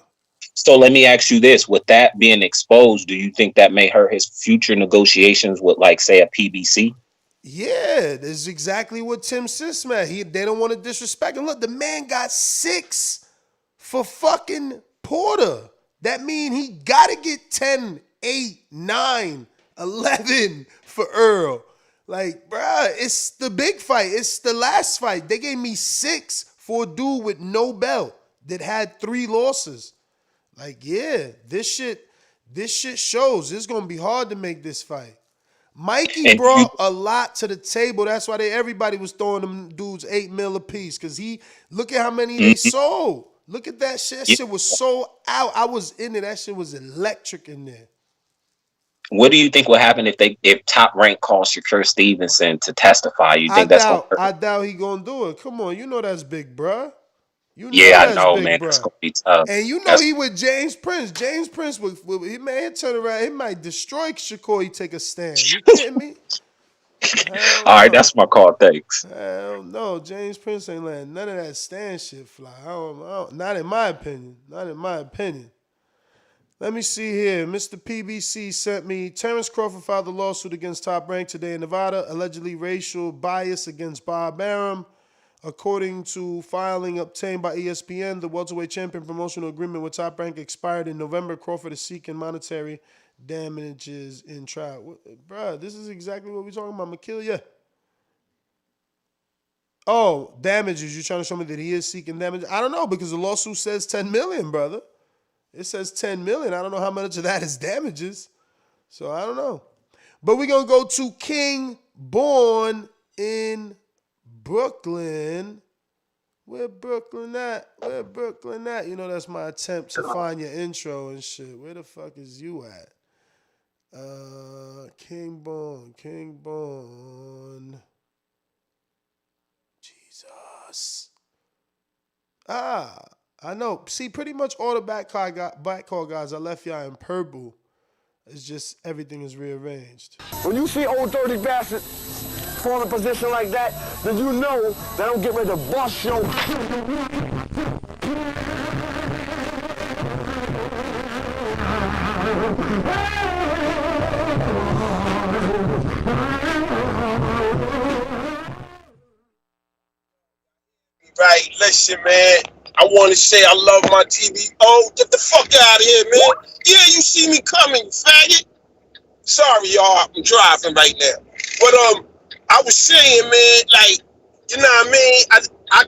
So let me ask you this: with that being exposed, do you think that may hurt his future negotiations with, like, say, a PBC? Yeah, this is exactly what Tim Sis meant. They don't want to disrespect him. Look, the man got 6 for fucking Porter. That mean he got to get 10, 8, 9, 11 for Errol. Like, bruh, it's the big fight. It's the last fight. They gave me 6 for a dude with no belt that had 3 losses. Like, yeah, this shit shows. It's going to be hard to make this fight. Mikey And brought a lot to the table. That's why everybody was throwing them dudes $8 million a piece. Cause look at how many they sold. Look at that shit. That shit was sold out. I was in it. That shit was electric in there. What do you think will happen if Top Rank calls Shakur Stevenson to testify? You think that's gonna hurt? I doubt he gonna do it. Come on, you know that's big, bruh. You know Yeah, I that's know, big, man. That's bruh. gonna be tough. And you know he with James Prince. James Prince he man turn around. He might destroy Shakur. He take a stand. You kidding me? All right, that's my call. Thanks. Hell no, James Prince ain't letting none of that stand shit fly. I don't, not in my opinion. Not in my opinion. Let me see here. Mr. PBC sent me, Terence Crawford filed a lawsuit against Top Rank today in Nevada, allegedly racial bias against Bob Arum. According to filing obtained by ESPN, the welterweight champion promotional agreement with Top Rank expired in November. Crawford is seeking monetary damages in trial. Bruh, this is exactly what we're talking about. Makilia. Oh, damages. You trying to show me that he is seeking damages? I don't know, because the lawsuit says $10 million, brother. It says $10 million. I don't know how much of that is damages. So I don't know. But we're going to go to King Born in Brooklyn. Where Brooklyn at? Where Brooklyn at? You know, that's my attempt to find your intro and shit. Where the fuck is you at? King Born. Jesus. I know. See, pretty much all the back call guys, I left y'all in purple. It's just everything is rearranged. When you see old dirty bastard fall in a position like that, then you know that I'm getting ready to bust your. Right, listen, man. I want to say I love my TV. Oh, get the fuck out of here, man. Yeah, you see me coming, faggot. Sorry, y'all. I'm driving right now. But I was saying, man, like, you know what I mean? I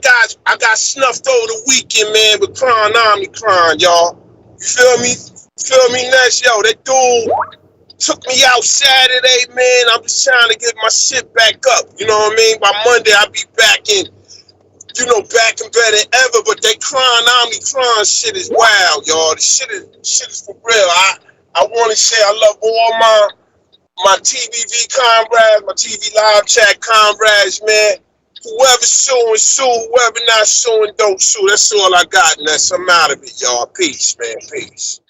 got snuffed over the weekend, man, with Cron Omnicron, y'all. You feel me? Feel me, Ness? Yo, that dude took me out Saturday, man. I'm just trying to get my shit back up. You know what I mean? By Monday, I'll be back in. You know, back and better than ever, but that Omnicron shit is wild, y'all. The shit is for real. I want to say I love all my TVV comrades, my TV live chat comrades, man. Whoever's suing, sue. Whoever not suing, don't sue. That's all I got, and I'm out of it, y'all. Peace, man. Peace.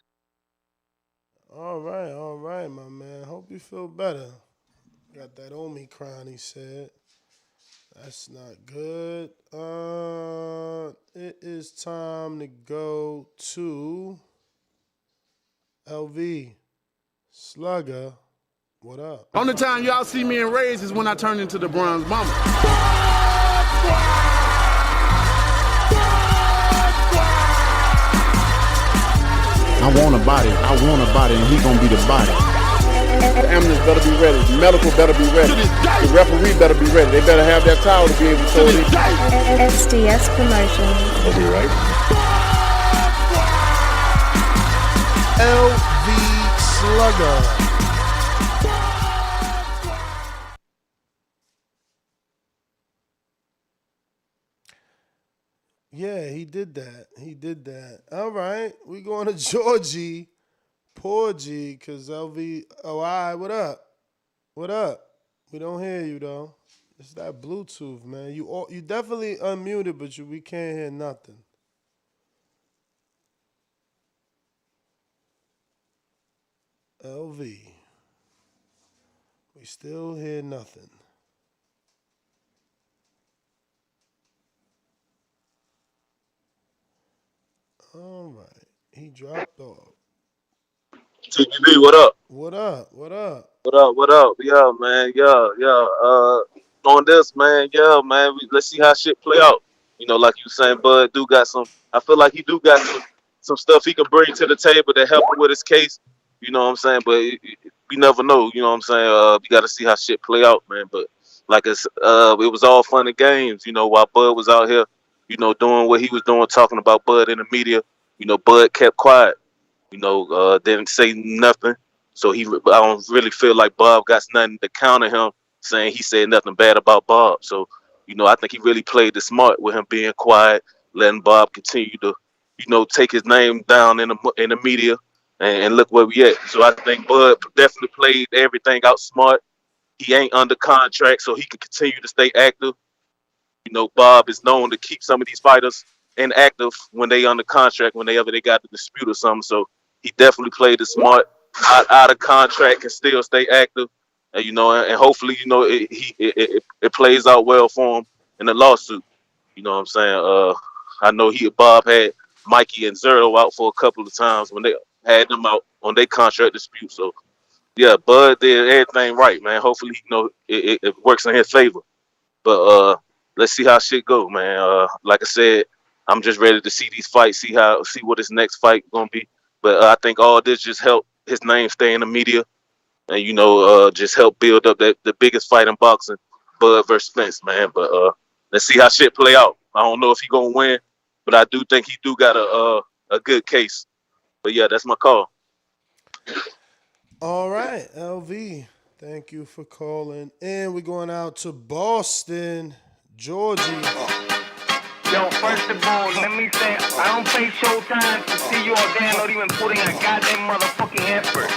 All right, my man. Hope you feel better. Got that Omicron, he said. That's not good. It is time to go to LV Slugger. What up? Only time y'all see me in rage is when I turn into the Bronze Bomber. I want a body, and he gonna be the body. The ambulance better be ready. The medical better be ready. The referee better be ready. They better have that towel to be able to throw it in. SDS Promotions. That's it, right? LV Slugger. Yeah, he did that. All right, we going to Georgie. Poor G, because LV. Oh, all right, what up? We don't hear you, though. It's that Bluetooth, man. You definitely unmuted, but we can't hear nothing. LV. We still hear nothing. All right. He dropped off. TBB, what up? What up? Yeah, man. On this, man. Yeah, man. Let's see how shit play out. You know, like you saying, Bud do got some. I feel like he do got some stuff he can bring to the table to help him with his case. You know what I'm saying? But we never know. You know what I'm saying? We got to see how shit play out, man. But like it was all fun and games. You know, while Bud was out here, you know, doing what he was doing, talking about Bud in the media. You know, Bud kept quiet. You know, didn't say nothing. So I don't really feel like Bob got nothing to counter him saying he said nothing bad about Bob. So, I think he really played it smart with him being quiet, letting Bob continue to, take his name down in the media, and look where we at. So I think Bud definitely played everything out smart. He ain't under contract, so he can continue to stay active. Bob is known to keep some of these fighters inactive when they under contract, whenever they got the dispute or something. So he definitely played it smart, out of contract, and still stay active. And, and hopefully, it plays out well for him in the lawsuit. You know what I'm saying? I know Bob had Mikey and Zero out for a couple of times when they had them out on their contract dispute. So yeah, Bud did everything right, man. Hopefully, it works in his favor. But let's see how shit go, man. Like I said, I'm just ready to see these fights, see what his next fight gonna be. But I think all this just help his name stay in the media, and just help build up the biggest fight in boxing, Bud versus Spence, man. But let's see how shit play out. I don't know if he gonna win, but I do think he do got a good case. But yeah, that's my call. All right, LV. Thank you for calling in. We're going out to Boston, Georgie. Yo, first of all, let me say, I don't pay showtime to see you all there not even putting a goddamn motherfucking effort.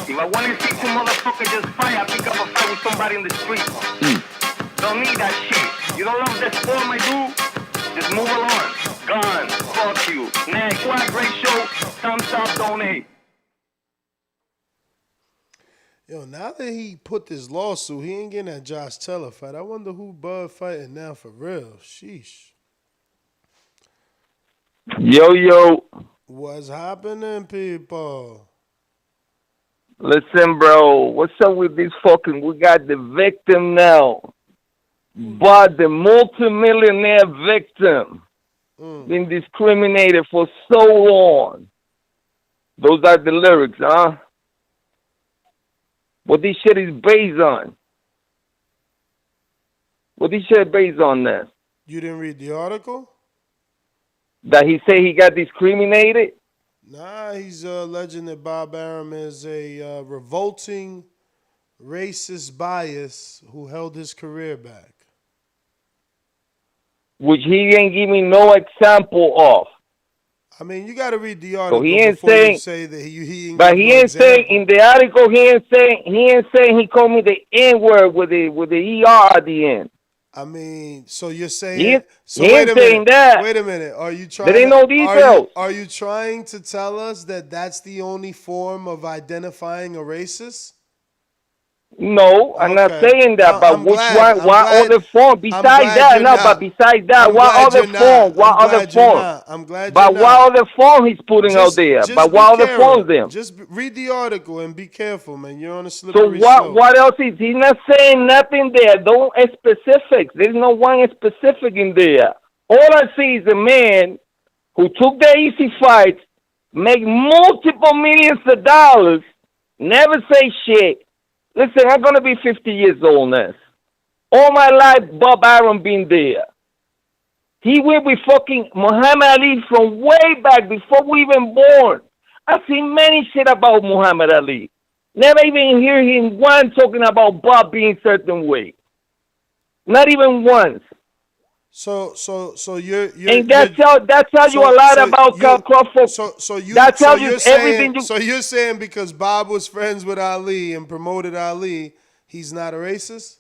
If I want to see two motherfuckers just fight, I pick up a fight with somebody in the street. Don't need that shit. You don't love that sport, my dude? Just move along. Gone. Fuck you. Next. What a great show. Thumbs up, donate. Yo, now that he put this lawsuit, he ain't getting that Josh Taylor fight. I wonder who Bud fighting now for real. Sheesh. Yo. What's happening, people? Listen, bro. What's up with this fucking... We got the victim now. But the multimillionaire victim been discriminated for so long. Those are the lyrics, huh? What this shit is based on? What this shit based on then? You didn't read the article? That he say he got discriminated? Nah, he's alleging that Bob Arum is a revolting, racist bias who held his career back. Which he ain't giving no example of. I mean, you got to read the article so he ain't before saying, you say that he ain't. But he ain't saying in the article. He ain't saying he called me the N-word with the ER at the end. I mean, so you're saying he ain't saying that. Wait a minute. Are you trying? There ain't no details. Are you trying to tell us that that's the only form of identifying a racist? No, I'm not saying that. But which one? What other form? Besides that, no. But besides that, what other form? What other form? I'm glad. But what other form he's putting out there? But what other forms them? Just read the article and be careful, man. You're on a slippery slope. So what else is he not saying? Nothing there. Don't specifics. There's no one specific in there. All I see is a man who took the easy fights, make multiple millions of dollars, never say shit. Listen, I'm going to be 50 years old now. All my life, Bob Arum been there. He went with fucking Muhammad Ali from way back before we even born. I've seen many shit about Muhammad Ali. Never even hear him once talking about Bob being certain way. Not even once. So you're and that tells you a lot about Crawford. That tells you everything. So you're saying because Bob was friends with Ali and promoted Ali, he's not a racist?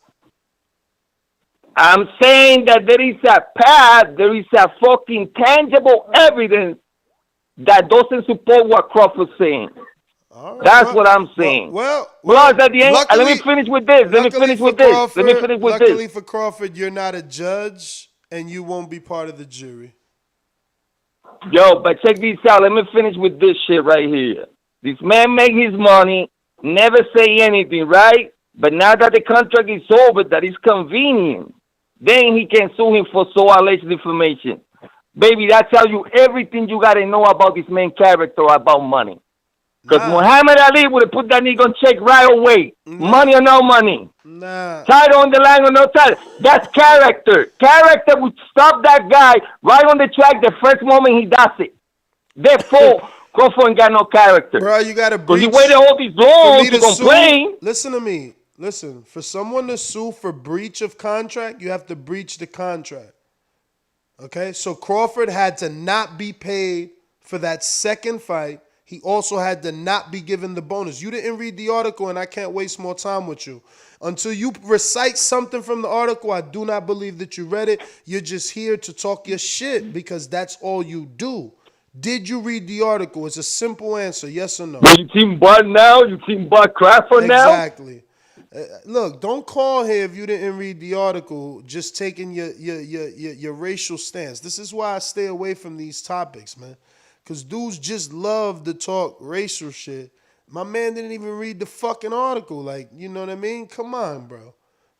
I'm saying that there is a path, there is a fucking tangible evidence that doesn't support what Crawford's saying. Right, that's what I'm saying. Well, at the end, let me finish with this. Luckily for Crawford, you're not a judge. And you won't be part of the jury. Yo, but check this out. Let me finish with this shit right here. This man make his money, never say anything, right? But now that the contract is over, that is convenient. Then he can sue him for so alleged information. Baby, that tells you everything you got to know about this man's character about money. Because Muhammad Ali would have put that nigga on check right away. Money or no money. Title on the line or no title. That's character. Character would stop that guy right on the track the first moment he does it. Therefore, Crawford ain't got no character. Bro, you gotta Because he breach. waited all these For long me to to sue, complain. listen to me. Listen, for someone to sue for breach of contract, you have to breach the contract. Okay? So Crawford had to not be paid for that second fight. He also had to not be given the bonus. You didn't read the article, and I can't waste more time with you. Until you recite something from the article, I do not believe that you read it. You're just here to talk your shit because that's all you do. Did you read the article? It's a simple answer, yes or no. But you team Bud now? You team Bud Crawford now? Exactly. Look, don't call here if you didn't read the article, just taking your racial stance. This is why I stay away from these topics, man. Because dudes just love to talk racial shit. My man didn't even read the fucking article. Like, you know what I mean? Come on, bro.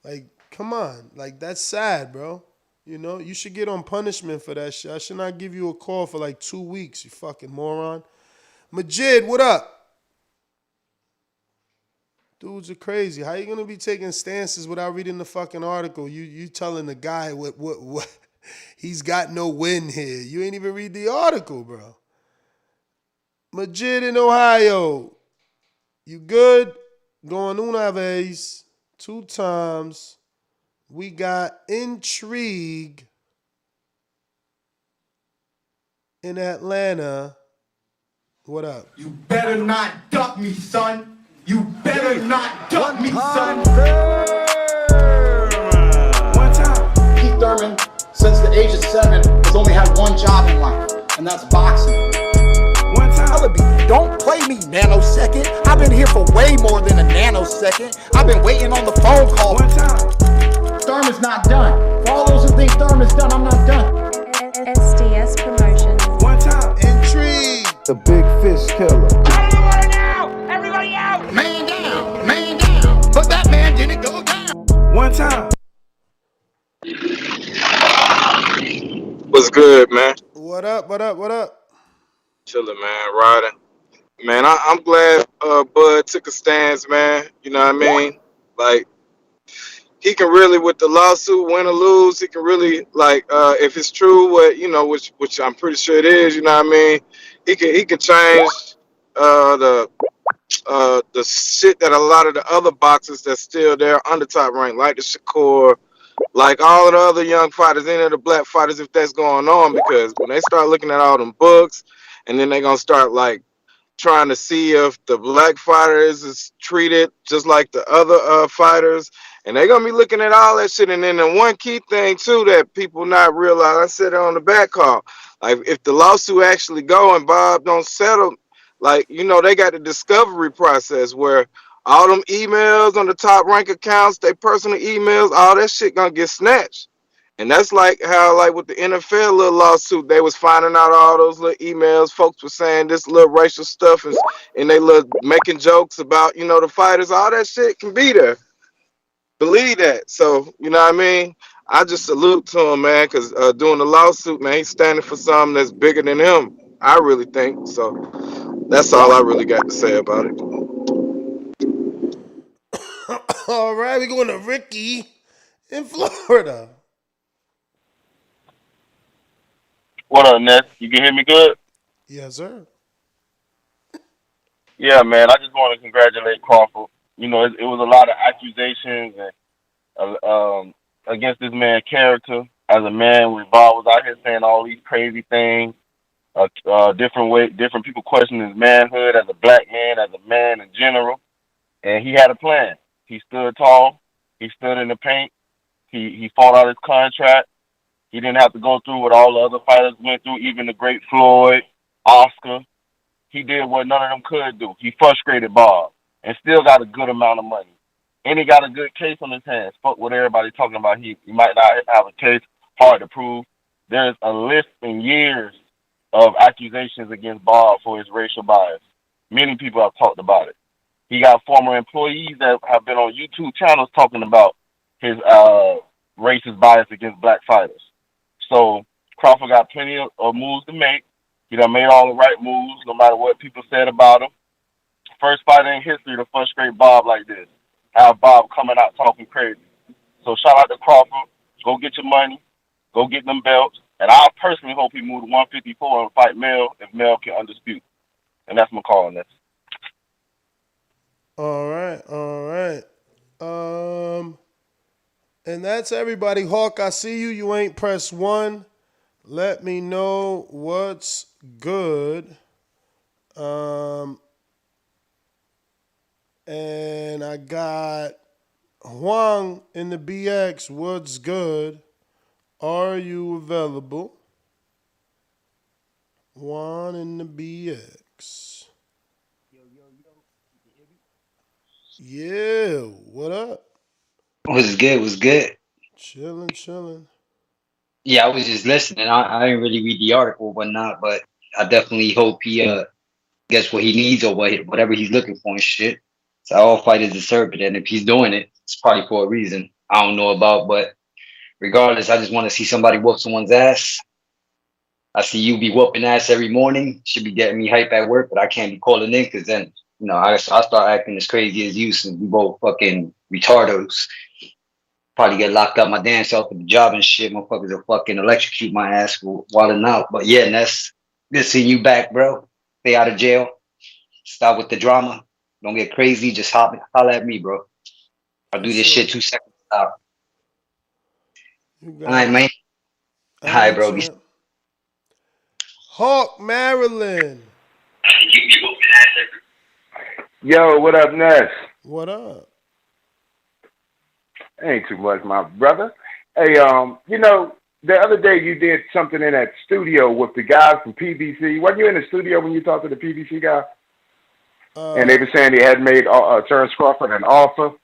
Like, come on. Like, that's sad, bro. You know, you should get on punishment for that shit. I should not give you a call for like 2 weeks, you fucking moron. Majid, what up? Dudes are crazy. How you gonna be taking stances without reading the fucking article? You telling the guy what he's got no win here. You ain't even read the article, bro. Majid in Ohio. You good? Going una vez. 2 times. We got Intrigue in Atlanta. What up? You better not duck me, son. You better not duck me, son. One time. Keith Thurman, since the age of 7, has only had one job in life, and that's boxing. One time. Don't play me, nanosecond. I've been here for way more than a nanosecond. I've been waiting on the phone call. One time. Thurman's not done. For all those who think Thurman's done, I'm not done. SDS Promotions. One time. Intrigue. The big fish killer. Everybody out! Everybody out! Man down, man down. But that man didn't go down. One time. What's good, man? What up? What up? What up? Chilling, man. Riding. Man, I'm glad Bud took a stance, man. You know what I mean? Like, he can really, with the lawsuit, win or lose, he can really, like, if it's true, what, you know, which I'm pretty sure it is, you know what I mean? He can change the shit that a lot of the other boxers that's still there under top rank, like the Shakur, like all of the other young fighters, any of the black fighters, if that's going on, because when they start looking at all them books, and then they're gonna start like trying to see if the black fighters is treated just like the other fighters, and they're gonna be looking at all that shit. And then the one key thing too that people not realize, I said it on the back call, like if the lawsuit actually go and Bob don't settle, like, you know, they got the discovery process where all them emails on the top rank accounts, they personal emails, all that shit gonna get snatched. And that's like how, like with the NFL little lawsuit, they was finding out all those little emails. Folks were saying this little racial stuff, and they look making jokes about, you know, the fighters. All that shit can be there. Believe that. So, you know what I mean? I just salute to him, man, because doing the lawsuit, man, he's standing for something that's bigger than him. I really think so. That's all I really got to say about it. All right, we're going to Ricky in Florida. What up, Ness? You can hear me good? Yes, sir. Yeah, man. I just want to congratulate Crawford. You know, it was a lot of accusations and against this man's character as a man. When Bob was out here saying all these crazy things, different people questioning his manhood as a black man, as a man in general, and he had a plan. He stood tall. He stood in the paint. He fought out his contract. He didn't have to go through what all the other fighters went through, even the great Floyd, Oscar. He did what none of them could do. He frustrated Bob and still got a good amount of money. And he got a good case on his hands. Fuck what everybody's talking about. He might not have a case, hard to prove. There's a list in years of accusations against Bob for his racial bias. Many people have talked about it. He got former employees that have been on YouTube channels talking about his racist bias against black fighters. So Crawford got plenty of moves to make. He done made all the right moves, no matter what people said about him. First fighter in history to frustrate Bob like this. Have Bob coming out talking crazy. So shout out to Crawford. Go get your money. Go get them belts. And I personally hope he moved to 154 and fight Mel if Mel can undispute. And that's my call on this. All right, all right. And that's everybody. Hawk, I see you. You ain't pressed 1. Let me know what's good. And I got Huang in the BX. What's good? Are you available? Juan in the BX. Yeah, what up? Was good, was good. Chilling. Yeah, I was just listening. I didn't really read the article or whatnot, but I definitely hope he gets what he needs or whatever he's looking for and shit. So all fighters deserve it, and if he's doing it, it's probably for a reason I don't know about. But regardless, I just want to see somebody whoop someone's ass. I see you be whooping ass every morning. Should be getting me hype at work, but I can't be calling in because then I start acting as crazy as you since we both fucking retardos. Probably get locked up my damn self at the job and shit. Motherfuckers will fucking electrocute my ass for wilding out. But yeah, Ness, good seeing you back, bro. Stay out of jail. Stop with the drama. Don't get crazy. Just holler at me, bro. I'll do this shit 2 seconds. Stop. All right, man. Hi, bro. Hawk, Maryland. Yo, what up, Ness? What up? Ain't too much, my brother. Hey, the other day you did something in that studio with the guys from PBC. Weren't you in the studio when you talked to the PBC guy? And they were saying they had made Terence Crawford an offer.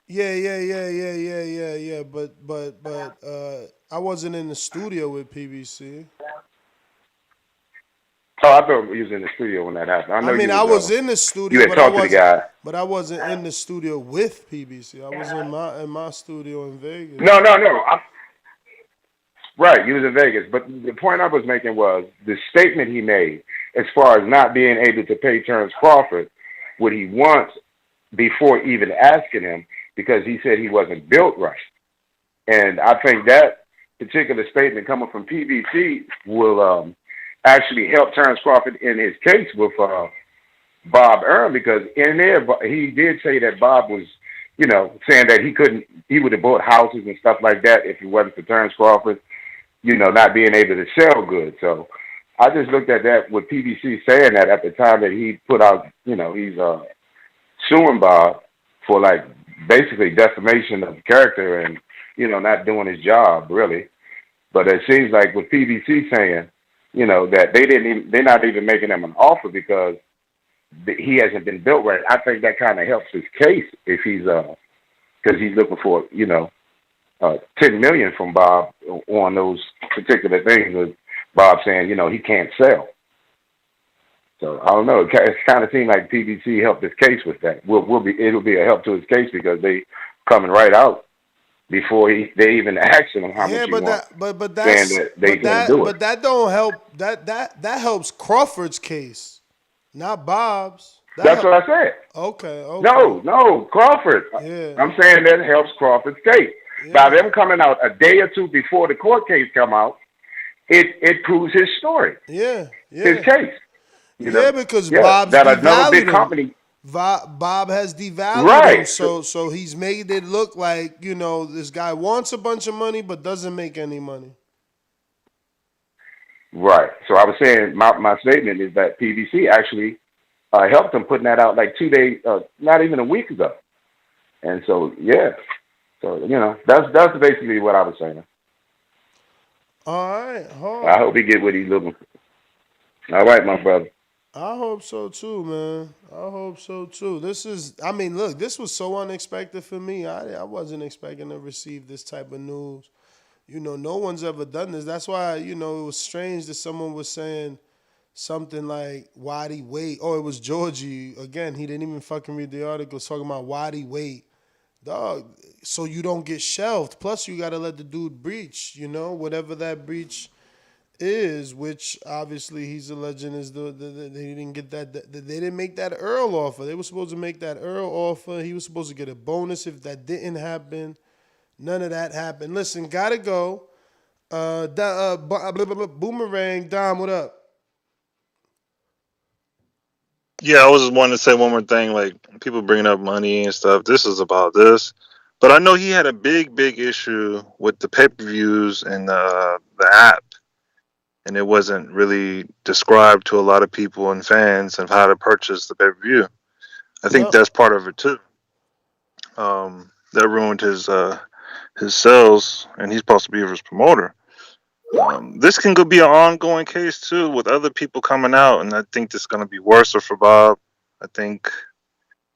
Yeah. But I wasn't in the studio with PBC. Oh, I thought you was in the studio when that happened. I was in the studio, you had talked to the guy. But I wasn't in the studio with PBC. I was in my studio in Vegas. No. Right, you was in Vegas. But the point I was making was the statement he made as far as not being able to pay Terence Crawford what he wants before even asking him because he said he wasn't built right. And I think that particular statement coming from PBC will actually help Terence Crawford in his case with Bob Arum, because in there he did say that Bob was, saying that he would have bought houses and stuff like that if it wasn't for Terence Crawford, not being able to sell goods. So I just looked at that with PBC saying that at the time that he put out, he's suing Bob for like basically defamation of character and, not doing his job really. But it seems like with PBC saying, that they're not even making him an offer because he hasn't been built right. I think that kind of helps his case if he's because he's looking for $10 million from Bob on those particular things. With Bob saying he can't sell. So I don't know. It kind of seemed like PBC helped his case with that. It'll be a help to his case because they coming right out before they even asking him how much he wants. But that don't help. That helps Crawford's case, not Bob's. That's what I said. Okay. No, Crawford. Yeah. I'm saying that helps Crawford's case. Yeah. By them coming out a day or two before the court case come out, it proves his story. Yeah. His case. Because Bob's that another big company. Bob has devalued him, so he's made it look like this guy wants a bunch of money but doesn't make any money. Right. So I was saying my statement is that PBC actually helped him putting that out like 2 days, not even a week ago, and so that's basically what I was saying. All right. I hope he get what he's looking for. All right, my brother. I hope so too, man. I hope so too. This was so unexpected for me. I wasn't expecting to receive this type of news. No one's ever done this. That's why, it was strange that someone was saying something like, why'd he wait? Oh, it was Georgie. Again, he didn't even fucking read the article talking about why'd he wait. Dog, so you don't get shelved. Plus, you got to let the dude breach, whatever that breach is, which obviously he's alleging is they didn't get that. They didn't make that Errol offer. They were supposed to make that Errol offer. He was supposed to get a bonus if that didn't happen. None of that happened. Listen, gotta go. Boomerang, Dom, what up? Yeah, I was just wanting to say one more thing. Like, people bringing up money and stuff. This is about this. But I know he had a big issue with the pay-per-views and the app. And it wasn't really described to a lot of people and fans of how to purchase the pay-per-view. I think that's part of it too. That ruined his sales, and he's supposed to be his promoter. This can be an ongoing case too, with other people coming out, and I think this is going to be worse for Bob. I think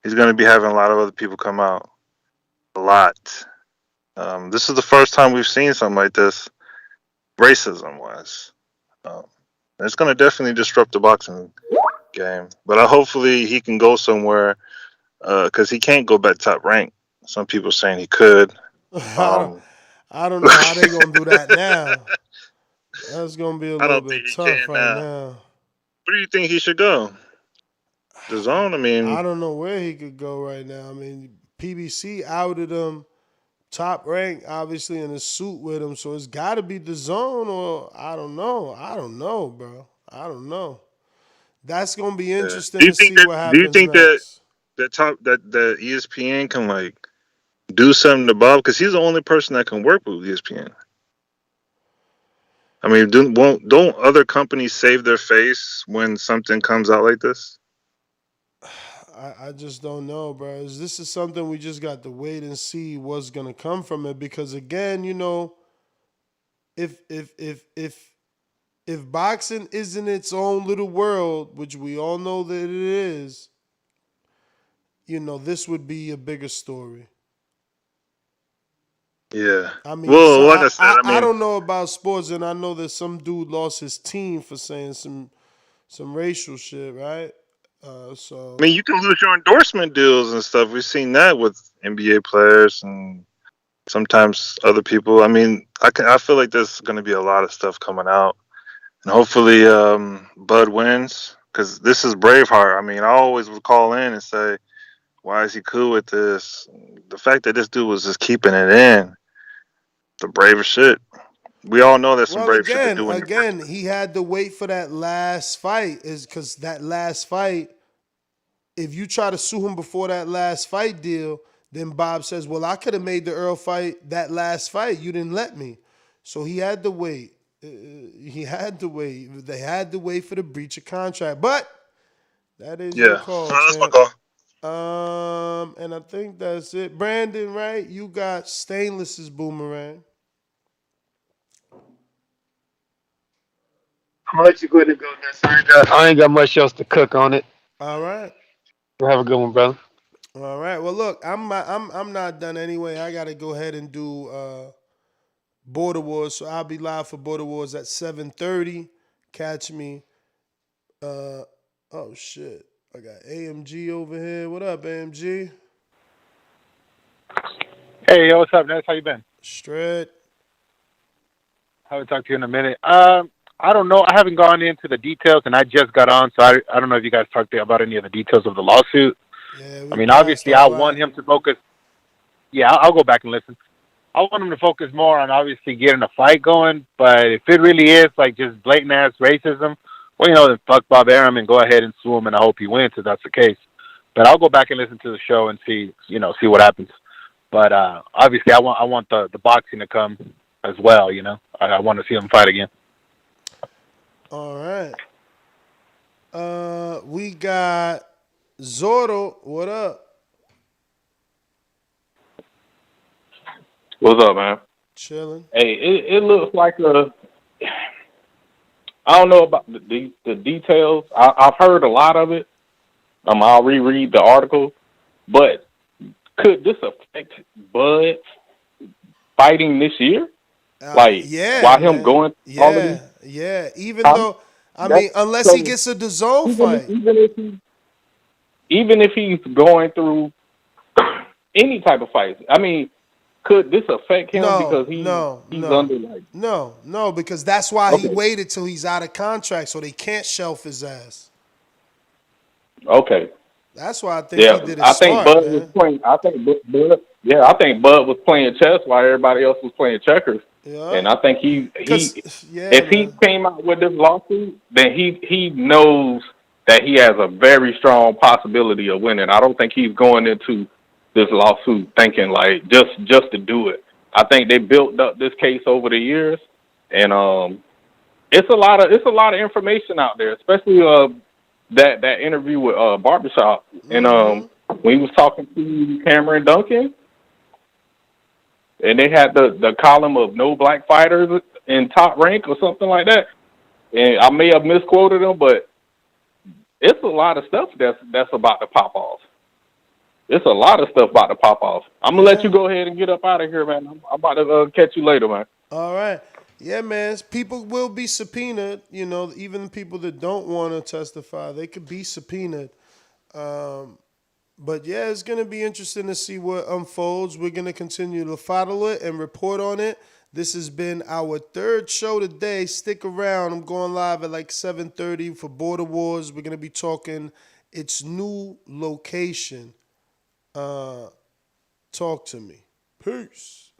he's going to be having a lot of other people come out. A lot. This is the first time we've seen something like this, racism-wise. It's going to definitely disrupt the boxing game, but hopefully he can go somewhere because he can't go back top rank. Some people saying he could. I don't know how they gonna do that now. That's gonna be a little bit tough right now. Where do you think he should go? Dazn? I mean, I don't know where he could go right now. I mean, PBC outed him top rank, obviously in a suit with him, so it's got to be Dazn, or I don't know, bro. I don't know. That's gonna be interesting to see what happens. Do you think next. that ESPN can like do something to Bob, because he's the only person that can work with ESPN? I mean, don't other companies save their face when something comes out like this? I just don't know, bro. This is something we just got to wait and see what's gonna come from it. Because again, you know, if boxing isn't its own little world, which we all know that it is, you know, this would be a bigger story. Yeah. I mean, well, so like I said, I don't know about sports, and I know that some dude lost his team for saying some racial shit, right? So I mean, you can lose your endorsement deals and stuff. We've seen that with NBA players and sometimes other people. I mean, I feel like there's going to be a lot of stuff coming out, and hopefully, Bud wins, because this is Braveheart. I mean, I always would call in and say, why is he cool with this? The fact that this dude was just keeping it in, the bravest shit. We all know there's some brave shit to do. Again, he had to wait for that last fight, is because that last fight, if you try to sue him before that last fight deal, then Bob says, well, I could have made the Errol fight that last fight. You didn't let me. So he had to wait. He had to wait. They had to wait for the breach of contract. But that is your call. That's my call. And I think that's it. Brandon, right? You got Stainless's boomerang. I'm gonna let you go ahead and go next. I ain't got much else to cook on it. All right. Have a good one, brother. All right. Well, look, I'm not done anyway. I gotta go ahead and do Border Wars, so I'll be live for Border Wars at 7:30. Catch me. Oh shit. I got AMG over here. What up, AMG? Hey, yo, what's up, Ness? How you been? Straight. Haven't talked to you in a minute. I don't know. I haven't gone into the details, and I just got on, so I don't know if you guys talked about any of the details of the lawsuit. Yeah, I mean, obviously, I want him to focus. Yeah, I'll go back and listen. I want him to focus more on obviously getting a fight going, but if it really is like just blatant ass racism, well, you know, then fuck Bob Arum and go ahead and sue him, and I hope he wins if that's the case. But I'll go back and listen to the show and see what happens. But obviously, I want the boxing to come as well. You know, I want to see him fight again. All right. We got Zorro. What up? What's up, man? Chilling. Hey, it looks like I don't know about the details. I've heard a lot of it. I'll reread the article, but could this affect Bud fighting this year? While him going all of these? Yeah. Even though, I mean, unless he gets a DAZN fight. Even if he's going through any type of fight, I mean, could this affect him because he's under like... No, because that's why he waited till he's out of contract, so they can't shelf his ass. Okay. That's why I think he did it smart, Bud was playing. I think Bud was playing chess while everybody else was playing checkers. Yeah. And I think if he came out with this lawsuit, then he knows that he has a very strong possibility of winning. I don't think he's going into this lawsuit thinking like just to do it. I think they built up this case over the years, and it's a lot of information out there, especially that interview with Barbershop, and when he was talking to Cameron Duncan, and they had the column of no black fighters in Top Rank or something like that, and I may have misquoted him, but it's a lot of stuff that's about to pop off. It's a lot of stuff about to pop off. I'm gonna let you go ahead and get up out of here, man. I'm about to catch you later, man. All right. Yeah, man. People will be subpoenaed. You know, even the people that don't want to testify, they could be subpoenaed. But yeah, it's gonna be interesting to see what unfolds. We're gonna continue to follow it and report on it. This has been our third show today. Stick around. I'm going live at like 7:30 for Border Wars. We're gonna be talking its new location. Talk to me. Peace.